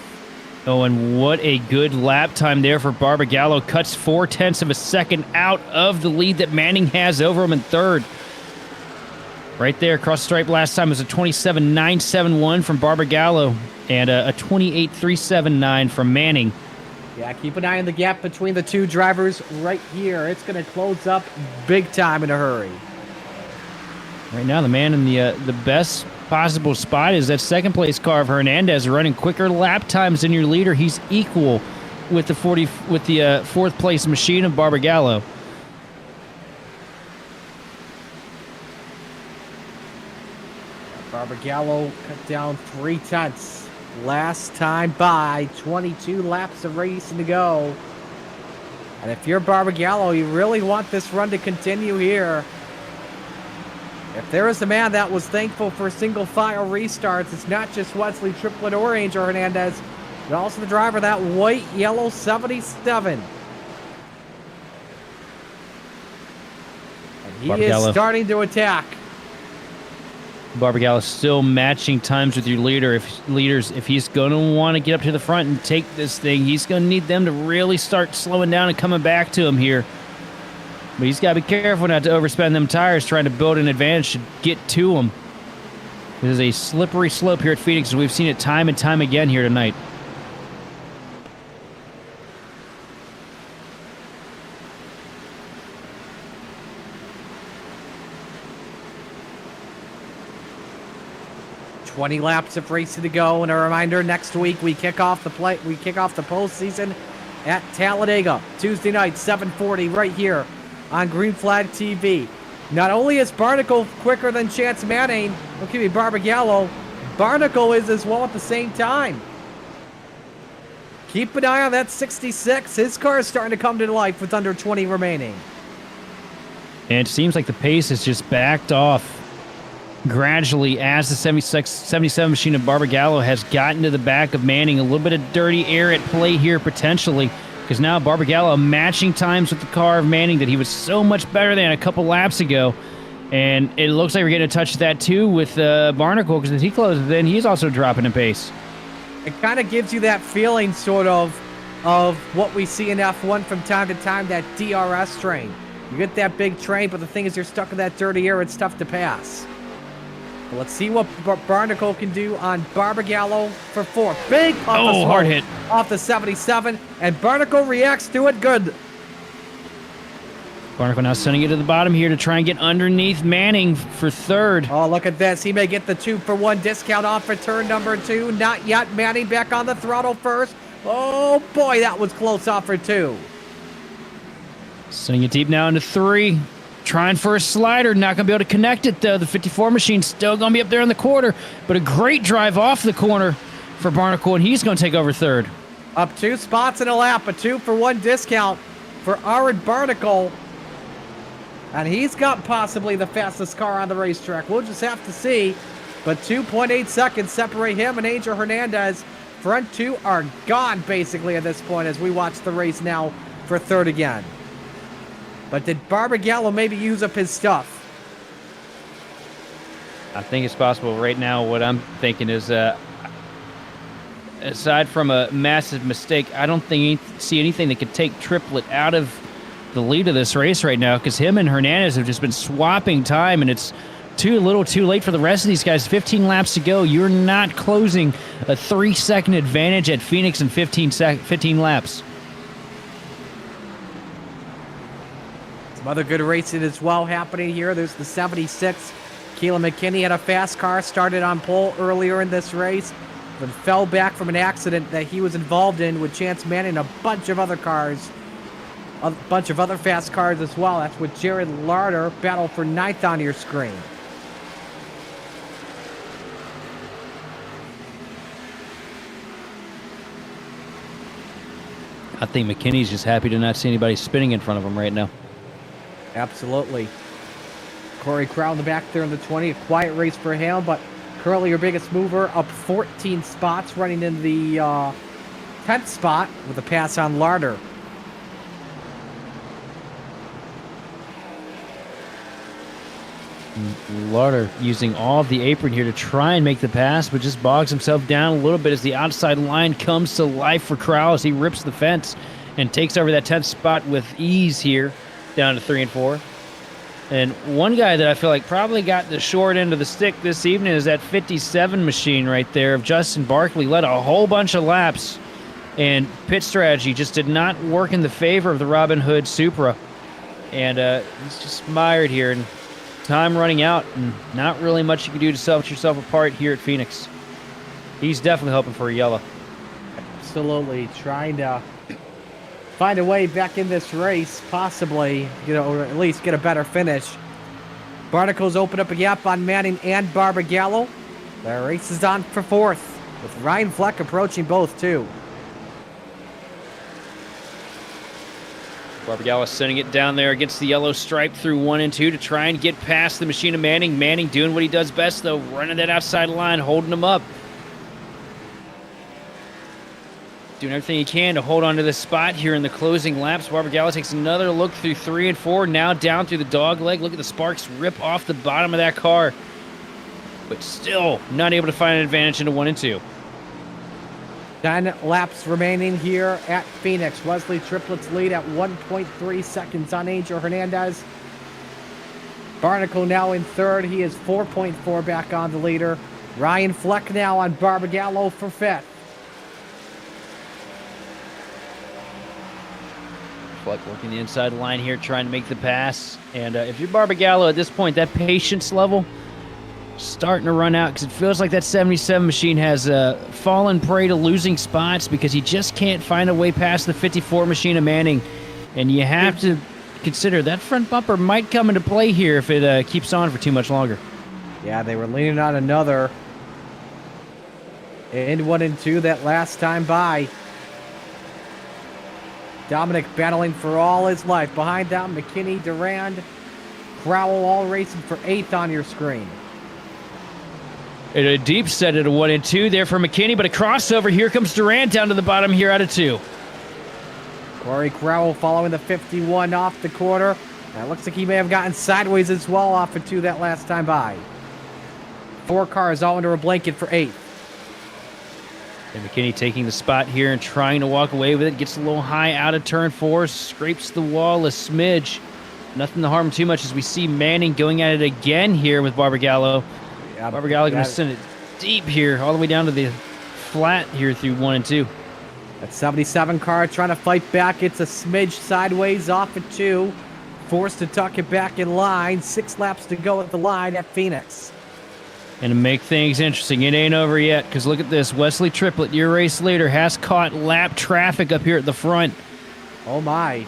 Speaker 8: Oh, and what a good lap time there for Barbagallo. Cuts 0.4 of a second out of the lead that Manning has over him in 3rd. Right there, across the stripe last time was a 27.971 from Barbagallo and a 28.379 from Manning.
Speaker 7: Yeah, keep an eye on the gap between the 2 drivers right here. It's going to close up big time in a hurry.
Speaker 8: Right now, the man in the best possible spot is that 2nd place car of Hernandez, running quicker lap times than your leader. He's equal with the 4th place machine of Barbagallo.
Speaker 7: Barbagallo cut down 0.3. Last time by, 22 laps of racing to go. And if you're Barbagallo, you really want this run to continue here. If there is a man that was thankful for single file restarts, it's not just Wesley Triplett or Angel Hernandez, but also the driver of that white-yellow 77. And he is starting to attack.
Speaker 8: Barbagallo still matching times with your leaders. If he's going to want to get up to the front and take this thing, he's going to need them to really start slowing down and coming back to him here. But he's got to be careful not to overspend them tires trying to build an advantage to get to him. This is a slippery slope here at Phoenix, and we've seen it time and time again here tonight.
Speaker 7: "20 laps of racing to go," and a reminder: next week we kick off the postseason at Talladega, Tuesday night, 7:40, right here on Green Flag TV. Not only is Barnicle quicker than Chance Manning, Barbagallo, Barnicle is as well at the same time. Keep an eye on that 66. His car is starting to come to life with under 20 remaining.
Speaker 8: And it seems like the pace has just backed off gradually as the 77 machine of Barbagallo has gotten to the back of Manning. A little bit of dirty air at play here potentially, because now Barbagallo matching times with the car of Manning that he was so much better than a couple laps ago. And it looks like we're getting a touch of that too with Barnicle, because as he closes in, he's also dropping in pace.
Speaker 7: It kind of gives you that feeling sort of what we see in F1 from time to time, that DRS train. You get that big train, but the thing is you're stuck in that dirty air. It's tough to pass. Let's see what Barnicle can do on Barbagallo for 4. Big
Speaker 8: hard hit
Speaker 7: off the 77, and Barnicle reacts to it good.
Speaker 8: Barnicle now sending it to the bottom here to try and get underneath Manning for 3rd.
Speaker 7: Oh, look at this. He may get the 2-for-1 discount off for turn number 2. Not yet. Manning back on the throttle first. Oh, boy, that was close off for 2.
Speaker 8: Sending it deep now into 3. Trying for a slider, not going to be able to connect it though. The 54 machine still going to be up there in the quarter, but a great drive off the corner for Barnicle, and he's going to take over 3rd.
Speaker 7: Up 2 spots in a lap, a 2-for-1 discount for Aaron Barnicle. And he's got possibly the fastest car on the racetrack. We'll just have to see. But 2.8 seconds separate him and Angel Hernandez. Front 2 are gone basically at this point as we watch the race now for 3rd again. But did Barbagallo maybe use up his stuff?
Speaker 8: I think it's possible right now. What I'm thinking is, aside from a massive mistake, I don't see anything that could take Triplett out of the lead of this race right now, because him and Hernandez have just been swapping time, and it's too little too late for the rest of these guys. 15 laps to go. You're not closing a 3-second advantage at Phoenix in 15 laps.
Speaker 7: Some other good racing as well happening here. There's the 76. Keelan McKinney had a fast car, started on pole earlier in this race, but fell back from an accident that he was involved in with Chance Manning and a bunch of other cars, a bunch of other fast cars as well. That's with Jared Larder, battle for 9th on your screen.
Speaker 8: I think McKinney's just happy to not see anybody spinning in front of him right now.
Speaker 7: Absolutely. Corey Crowell in the back there in the 20. A quiet race for him, but currently your biggest mover up 14 spots, running in the 10th spot with a pass on Larder.
Speaker 8: Larder using all of the apron here to try and make the pass, but just bogs himself down a little bit as the outside line comes to life for Crowell as he rips the fence and takes over that 10th spot with ease here, down to 3 and 4. And one guy that I feel like probably got the short end of the stick this evening is that 57 machine right there of Justin Barkley. Led a whole bunch of laps, and pit strategy just did not work in the favor of the Robin Hood Supra. And he's just mired here, and time running out, and not really much you can do to set yourself apart here at Phoenix. He's definitely hoping for a yellow.
Speaker 7: Absolutely. Trying to find a way back in this race, possibly, or at least get a better finish. Barnicle's opened up a gap on Manning and Barbagallo. The race is on for 4th, with Ryan Fleck approaching both, too.
Speaker 8: Barbagallo sending it down there against the yellow stripe through 1 and 2 to try and get past the machine of Manning. Manning doing what he does best, though, running that outside line, holding him up. Doing everything he can to hold on to this spot here in the closing laps. Barbagallo takes another look through 3 and 4, now down through the dog leg. Look at the sparks rip off the bottom of that car, but still not able to find an advantage into 1 and 2.
Speaker 7: 10 laps remaining here at Phoenix. Wesley Triplets lead at 1.3 seconds on Angel Hernandez. Barnacle now in third. He is 4.4 back on the leader. Ryan Fleck now on Barbagallo for fifth.
Speaker 8: Fleck working the inside line here, trying to make the pass. And if you're Barbagallo at this point, that patience level starting to run out, because it feels like that 77 machine has fallen prey to losing spots because he just can't find a way past the 54 machine of Manning. And you have to consider that front bumper might come into play here if it keeps on for too much longer.
Speaker 7: Yeah, they were leaning on another in 1 and 2 that last time by. Dominic battling for all his life. Behind them, McKinney, Durand, Crowell all racing for 8th on your screen.
Speaker 8: And a deep set at a 1 and 2 there for McKinney, but a crossover. Here comes Durant down to the bottom here out of 2.
Speaker 7: Corey Crowell following the 51 off the quarter. It looks like he may have gotten sideways as well off of 2 that last time by. 4 cars all under a blanket for 8th.
Speaker 8: And McKinney taking the spot here and trying to walk away with it. Gets a little high out of turn 4. Scrapes the wall a smidge. Nothing to harm him too much as we see Manning going at it again here with Barbagallo.
Speaker 7: Yeah,
Speaker 8: Barbagallo going to send it deep here, all the way down to the flat here through 1 and 2.
Speaker 7: That 77 car trying to fight back. It's a smidge sideways off of 2. Forced to tuck it back in line. 6 laps to go at the line at Phoenix.
Speaker 8: And to make things interesting, it ain't over yet, because look at this. Wesley Triplett, your race leader, has caught lap traffic up here at the front.
Speaker 7: Oh, my.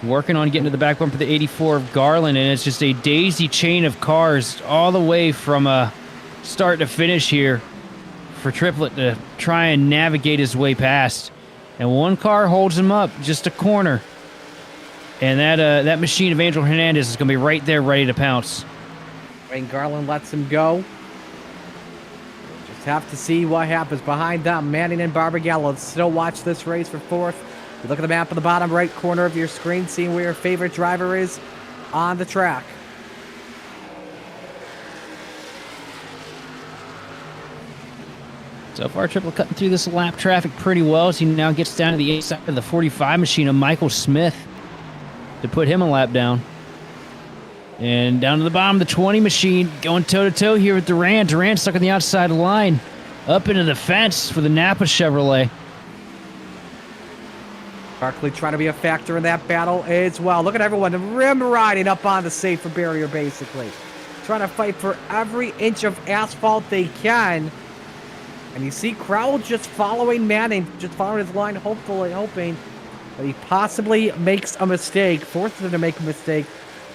Speaker 8: Working on getting to the back bumper for the 84 of Garland, and it's just a daisy chain of cars all the way from start to finish here for Triplett to try and navigate his way past. And one car holds him up, just a corner. And that machine of Angel Hernandez is going to be right there ready to pounce.
Speaker 7: Wayne Garland lets him go. Just have to see what happens behind them. Manning and Barbagallo still watch this race for 4th. You look at the map on the bottom right corner of your screen, seeing where your favorite driver is on the track.
Speaker 8: So far, Triplett cutting through this lap traffic pretty well as he now gets down to the inside of the 45 machine of Michael Smith to put him a lap down. And down to the bottom, the 20 machine going toe-to-toe here with Durant. Durant stuck on the outside line, up into the fence for the Napa Chevrolet.
Speaker 7: Barkley trying to be a factor in that battle as well. Look at everyone rim riding up on the safer barrier, basically. Trying to fight for every inch of asphalt they can. And you see Crowell just following Manning, just following his line, hopefully hoping that he possibly makes a mistake, forces him to make a mistake,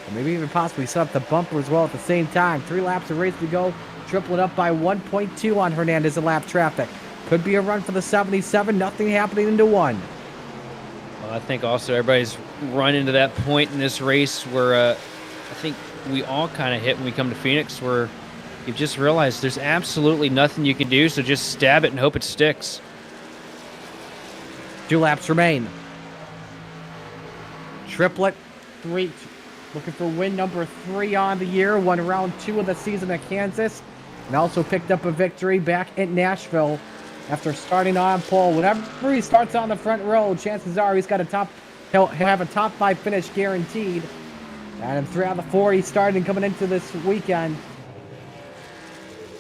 Speaker 7: or maybe even possibly set up the bumper as well at the same time. 3 laps of race to go. Triplett up by 1.2 on Hernandez in lap traffic. Could be a run for the 77. Nothing happening into 1.
Speaker 8: Well, I think also everybody's run into that point in this race where I think we all kind of hit when we come to Phoenix, where you've just realized there's absolutely nothing you can do, so just stab it and hope it sticks.
Speaker 7: 2 laps remain. Triplett, looking for win number 3 on the year. Won round 2 of the season at Kansas, and also picked up a victory back at Nashville after starting on pole. Whenever he starts on the front row, chances are he'll have a top 5 finish guaranteed. And 3 out of the 4 he started coming into this weekend.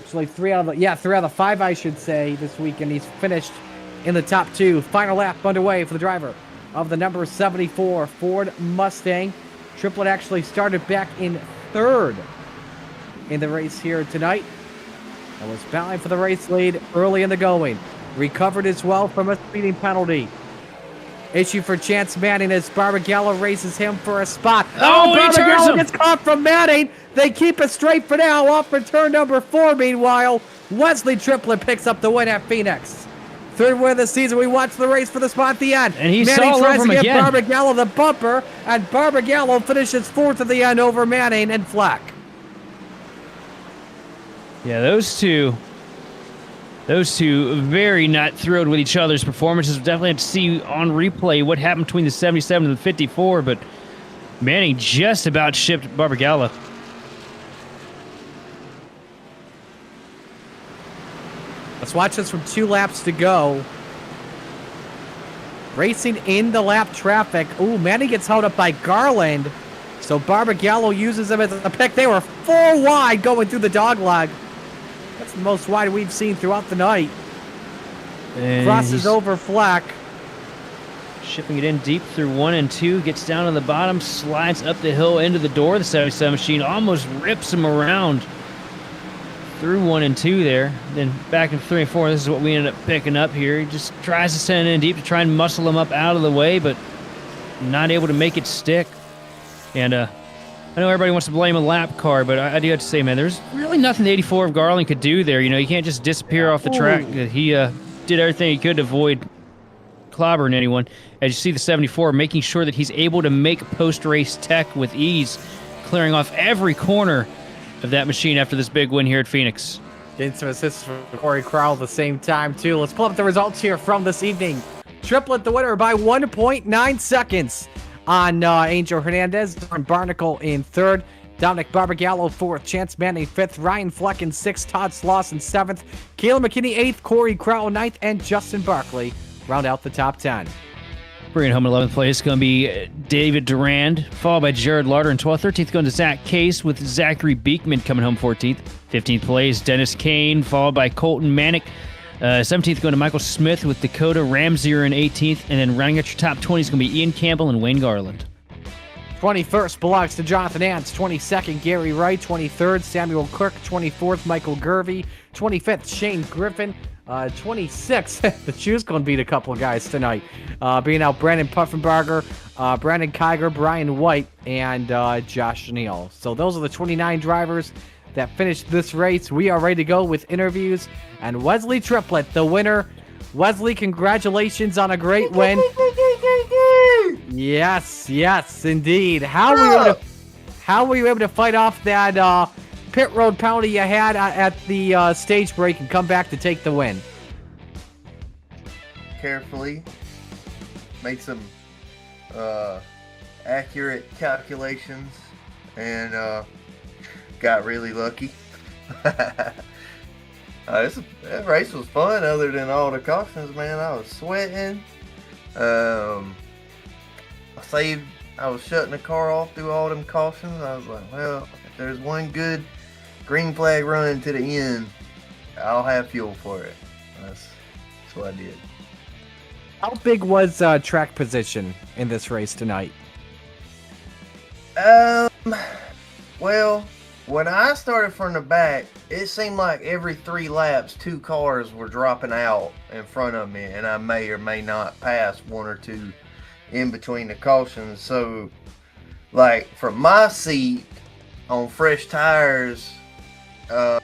Speaker 7: Actually, 3 out of the 5, I should say, this weekend. He's finished in the top 2. Final lap underway for the driver of the number 74 Ford Mustang. Triplett actually started back in 3rd in the race here tonight, and was battling for the race lead early in the going. Recovered as well from a speeding penalty. Issue for Chance Manning as Barbagallo races him for a spot.
Speaker 8: Oh, he turns
Speaker 7: Barbagallo
Speaker 8: him.
Speaker 7: gets caught from Manning. They keep it straight for now. Off for turn number 4, meanwhile. Wesley Triplett picks up the win at Phoenix. Third win of the season. We watch the race for the spot at the end.
Speaker 8: And he
Speaker 7: Manning
Speaker 8: saw
Speaker 7: tries
Speaker 8: over
Speaker 7: to
Speaker 8: him
Speaker 7: get
Speaker 8: again.
Speaker 7: Barbagallo the bumper, and Barbagallo finishes fourth at the end over Manning and Fleck.
Speaker 8: Yeah, those two very not thrilled with each other's performances. We'll definitely have to see on replay what happened between the 77 and the 54, but Manning just about shipped Barbagallo.
Speaker 7: Let's watch this from 2 laps to go. Racing in the lap traffic. Ooh, Manning gets held up by Garland. So Barbagallo uses him as a pick. They were 4 wide going through the dog leg. That's the most wide we've seen throughout the night.
Speaker 8: And
Speaker 7: Crosses over Fleck.
Speaker 8: shipping it in deep through 1 and 2, gets down on the bottom, slides up the hill into the door. The 77 machine almost rips him around through 1 and 2 there. Then back in 3 and 4, this is what we ended up picking up here. He just tries to send it in deep to try and muscle him up out of the way, but not able to make it stick. And I know everybody wants to blame a lap car, but I do have to say, man, there's really nothing the 84 of Garland could do there. You know, you can't just disappear off the track. He did everything he could to avoid clobbering anyone. As you see the 74 making sure that he's able to make post-race tech with ease, clearing off every corner of that machine after this big win here at Phoenix.
Speaker 7: Getting some assists from Corey Crowell at the same time, too. Let's pull up the results here from this evening. Triplet the winner by 1.9 seconds on Angel Hernandez. Darren Barnacle in third. Dominic Barbagallo fourth. Chance Manning fifth. Ryan Fleck in sixth. Todd Sloss in seventh. Caleb McKinney eighth. Corey Crowell ninth. And Justin Barkley round out the top 10.
Speaker 8: Bringing home in 11th place is going to be David Durand, followed by Jared Larder in 12th. 13th going to Zach Case, with Zachary Beekman coming home 14th. 15th place, Dennis Kane, followed by Colton Manick. 17th going to Michael Smith with Dakota Ramsier in 18th. And then rounding out your top 20 is going to be Ian Campbell and Wayne Garland.
Speaker 7: 21st belongs to Jonathan Ants. 22nd, Gary Wright. 23rd, Samuel Kirk. 24th, Michael Gervey. 25th, Shane Griffin. 26th, the Choose going to beat a couple of guys tonight. Being out Brandon Puffenbarger, Brandon Kiger, Brian White, and Josh Neal. So those are the 29 drivers that finished this race. We are ready to go with interviews. And Wesley Triplett, the winner. Wesley, congratulations on a great win. Yes, indeed. How were you able to fight off that pit road penalty you had at the stage break and come back to take the win?
Speaker 2: Carefully made some accurate calculations and got really lucky. That race was fun other than all the cautions, man. I was sweating. I was shutting the car off through all them cautions. I was like, well, if there's one good green flag run to the end, I'll have fuel for it. That's what I did.
Speaker 7: How big was track position in this race tonight?
Speaker 2: Well, when I started from the back, it seemed like every 3 laps, 2 cars were dropping out in front of me, and I may or may not pass 1 or 2 in between the cautions. So, like, from my seat on fresh tires, I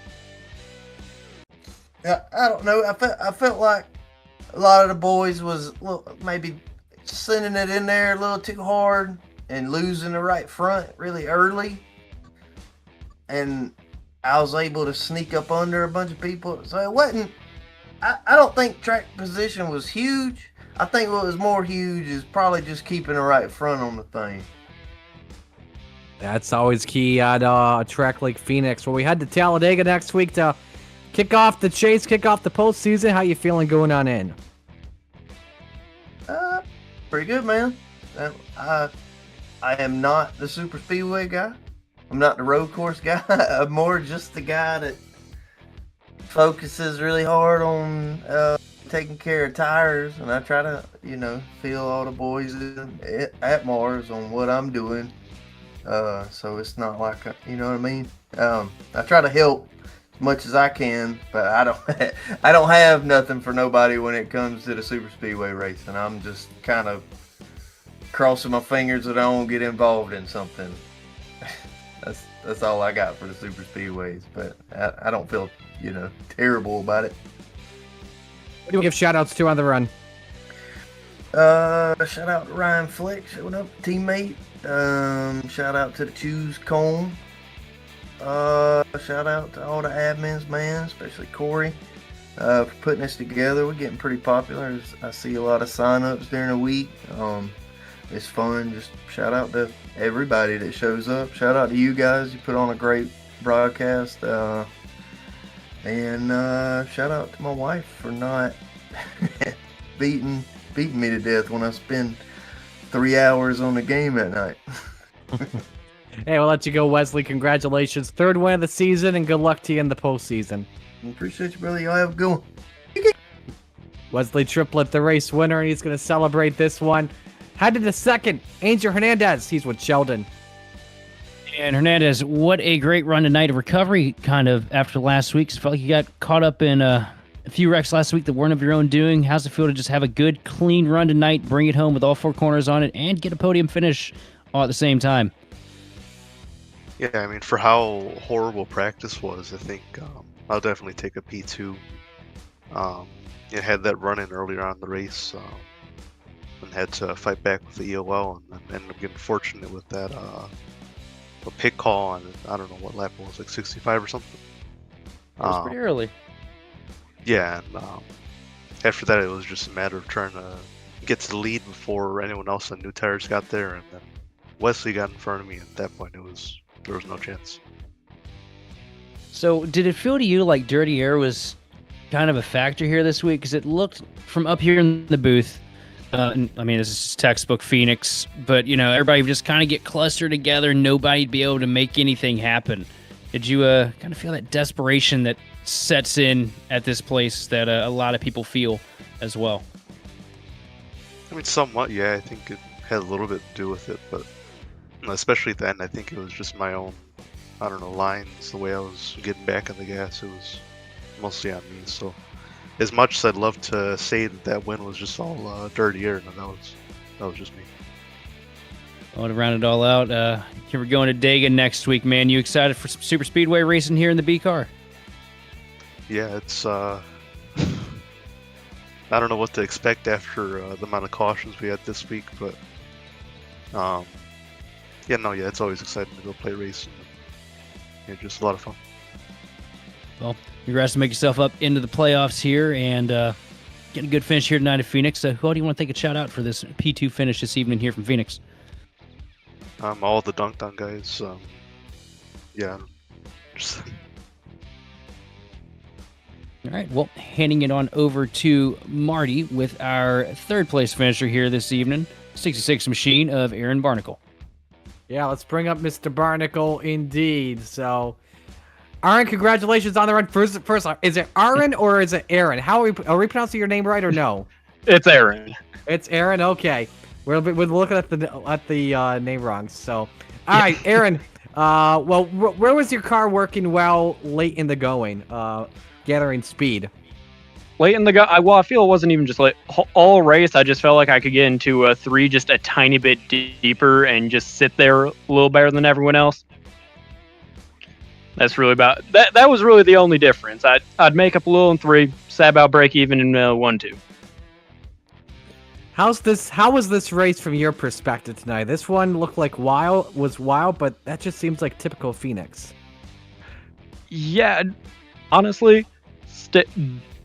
Speaker 2: don't know. I felt like a lot of the boys was maybe sending it in there a little too hard and losing the right front really early. And I was able to sneak up under a bunch of people. So it wasn't, I don't think track position was huge. I think what was more huge is probably just keeping the right front on the thing.
Speaker 7: That's always key at a track like Phoenix. Well, we head to Talladega next week to kick off the chase, kick off the postseason. How you feeling going on in?
Speaker 2: Pretty good, man. I am not the super speedway guy. I'm not the road course guy. I'm more just the guy that focuses really hard on taking care of tires, and I try to, feel all the boys at Mars on what I'm doing. So it's not like, you know what I mean? I try to help as much as I can, but I don't have nothing for nobody when it comes to the super speedway racing. I'm just kind of crossing my fingers that I don't get involved in something. That's all I got for the super speedways, but I don't feel, terrible about it.
Speaker 7: What do you give shout outs to on the run?
Speaker 2: Shout out to Ryan Fleck showing up, teammate. Shout out to the Choose Cone. Shout out to all the admins, man, especially Corey, for putting this together. We're getting pretty popular. I see a lot of sign-ups during the week. It's fun. Just shout out to everybody that shows up. Shout out to you guys. You put on a great broadcast. And shout out to my wife for not beating me to death when I spend 3 hours on the game at night.
Speaker 7: Hey, we'll let you go, Wesley. Congratulations. 3rd win of the season, and good luck to you in the postseason.
Speaker 2: Appreciate you, brother. Y'all have a good one.
Speaker 7: Wesley Triplett, the race winner, and he's going to celebrate this one. Headed to 2nd, Angel Hernandez. He's with Sheldon.
Speaker 8: And Hernandez, what a great run tonight. A recovery kind of after last week. Felt like you got caught up in a few wrecks last week that weren't of your own doing. How's it feel to just have a good, clean run tonight, bring it home with all 4 corners on it, and get a podium finish all at the same time?
Speaker 1: Yeah, I mean, for how horrible practice was, I think I'll definitely take a P2. It had that run in earlier on in the race and had to fight back with the EOL and ended up getting fortunate with that a pit call on, I don't know what lap it was, like 65 or something.
Speaker 8: It was pretty early.
Speaker 1: Yeah, and after that it was just a matter of trying to get to the lead before anyone else on new tires got there, and then Wesley got in front of me, and at that point there was no chance.
Speaker 8: So did it feel to you like dirty air was kind of a factor here this week? Because it looked from up here in the booth, I mean, this is textbook Phoenix, but, you know, everybody would just kind of get clustered together. Nobody'd be able to make anything happen. Did you kind of feel that desperation that sets in at this place that a lot of people feel as well?
Speaker 1: I mean, somewhat, yeah. I think it had a little bit to do with it, but especially at the end, I think it was just my own, I don't know, lines, the way I was getting back on the gas. It was mostly on me, so as much as I'd love to say that win was just all dirty air, no, that was just me.
Speaker 8: I want to round it all out. Here we're going to Dagan next week, man. You excited for some super speedway racing here in the B car?
Speaker 1: Yeah, it's I don't know what to expect after the amount of cautions we had this week, but it's always exciting to go play racing. Yeah, just a lot of fun.
Speaker 8: Well, congrats to make yourself up into the playoffs here and getting a good finish here tonight at Phoenix. Who do you want to take a shout out for this P2 finish this evening here from Phoenix?
Speaker 1: All the dunked on guys. Just...
Speaker 8: All right, well, handing it on over to Marty with our 3rd place finisher here this evening, 66 machine of Aaron Barnacle.
Speaker 7: Yeah, let's bring up Mr. Barnacle indeed. So, Aaron, congratulations on the run. First, is it Aaron or is it Aaron? Are we pronouncing your name right or no?
Speaker 3: It's Aaron.
Speaker 7: It's Aaron. Okay, we're looking at the name wrong. So, all right, Aaron. Well, where was your car working well late in the going, gathering speed?
Speaker 3: Late in the go, I feel it wasn't even just like all race. I just felt like I could get into a 3 just a tiny bit deeper and just sit there a little better than everyone else. That's really about that. That was really the only difference. I'd make up a little in 3, sab out break even in 1-2.
Speaker 7: How was this race from your perspective tonight? This one looked like wild, but that just seems like typical Phoenix.
Speaker 3: Yeah, honestly,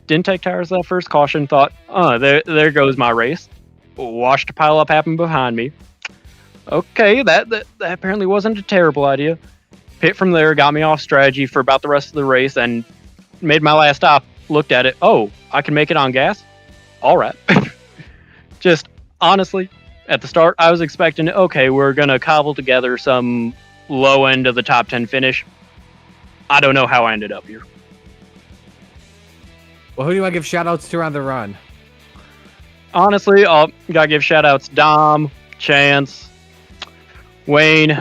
Speaker 3: didn't take tires that first caution. Thought, there goes my race. Watched a pile up happen behind me. Okay, that apparently wasn't a terrible idea. Pit from there, got me off strategy for about the rest of the race, and made my last stop. Looked at it. Oh, I can make it on gas. All right. Just honestly, at the start, I was expecting, okay, we're gonna cobble together some low end of the top 10 finish. I don't know how I ended up here.
Speaker 7: Well, who do you want to give shout-outs to on the run?
Speaker 3: Honestly, gotta give shout-outs Dom, Chance, Wayne,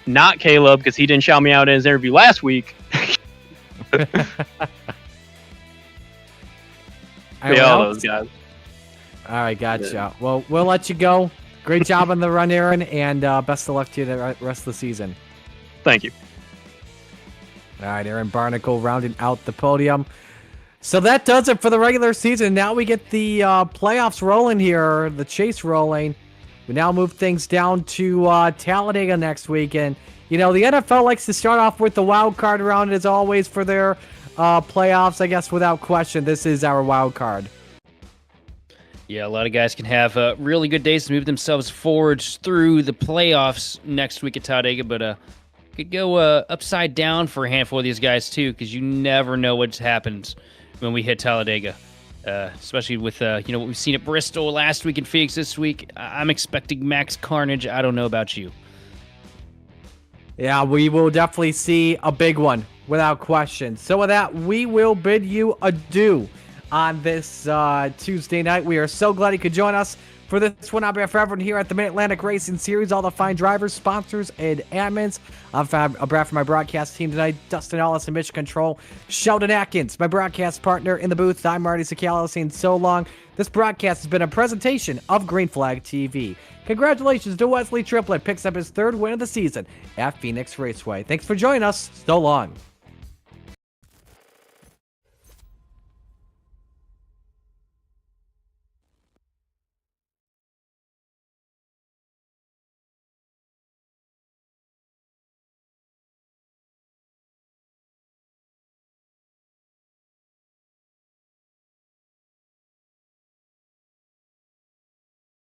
Speaker 3: not Caleb, because he didn't shout me out in his interview last week. All those guys.
Speaker 7: All right, gotcha. Yeah. Well, we'll let you go. Great job on the run, Aaron, and best of luck to you the rest of the season.
Speaker 3: Thank you.
Speaker 7: All right, Aaron Barnacle rounding out the podium. So that does it for the regular season. Now we get the playoffs rolling here, the chase rolling. We now move things down to Talladega next week. And, the NFL likes to start off with the wild card round as always for their playoffs. I guess without question, this is our wild card.
Speaker 8: Yeah, a lot of guys can have really good days to move themselves forward through the playoffs next week at Talladega, but could go upside down for a handful of these guys too, because you never know what happens when we hit Talladega, especially with what we've seen at Bristol last week and Phoenix this week. I'm expecting max carnage. I don't know about you.
Speaker 7: Yeah, we will definitely see a big one without question. So with that, we will bid you adieu on this Tuesday night. We are so glad you could join us for this one. On behalf of everyone here at the Mid-Atlantic Racing Series, all the fine drivers, sponsors, and admins, on behalf of my broadcast team tonight, Dustin Ellis in Mission Control, Sheldon Atkins, my broadcast partner in the booth. I'm Marty Sakala saying so long. This broadcast has been a presentation of Green Flag TV. Congratulations to Wesley Triplett, picks up his 3rd win of the season at Phoenix Raceway. Thanks for joining us. So long.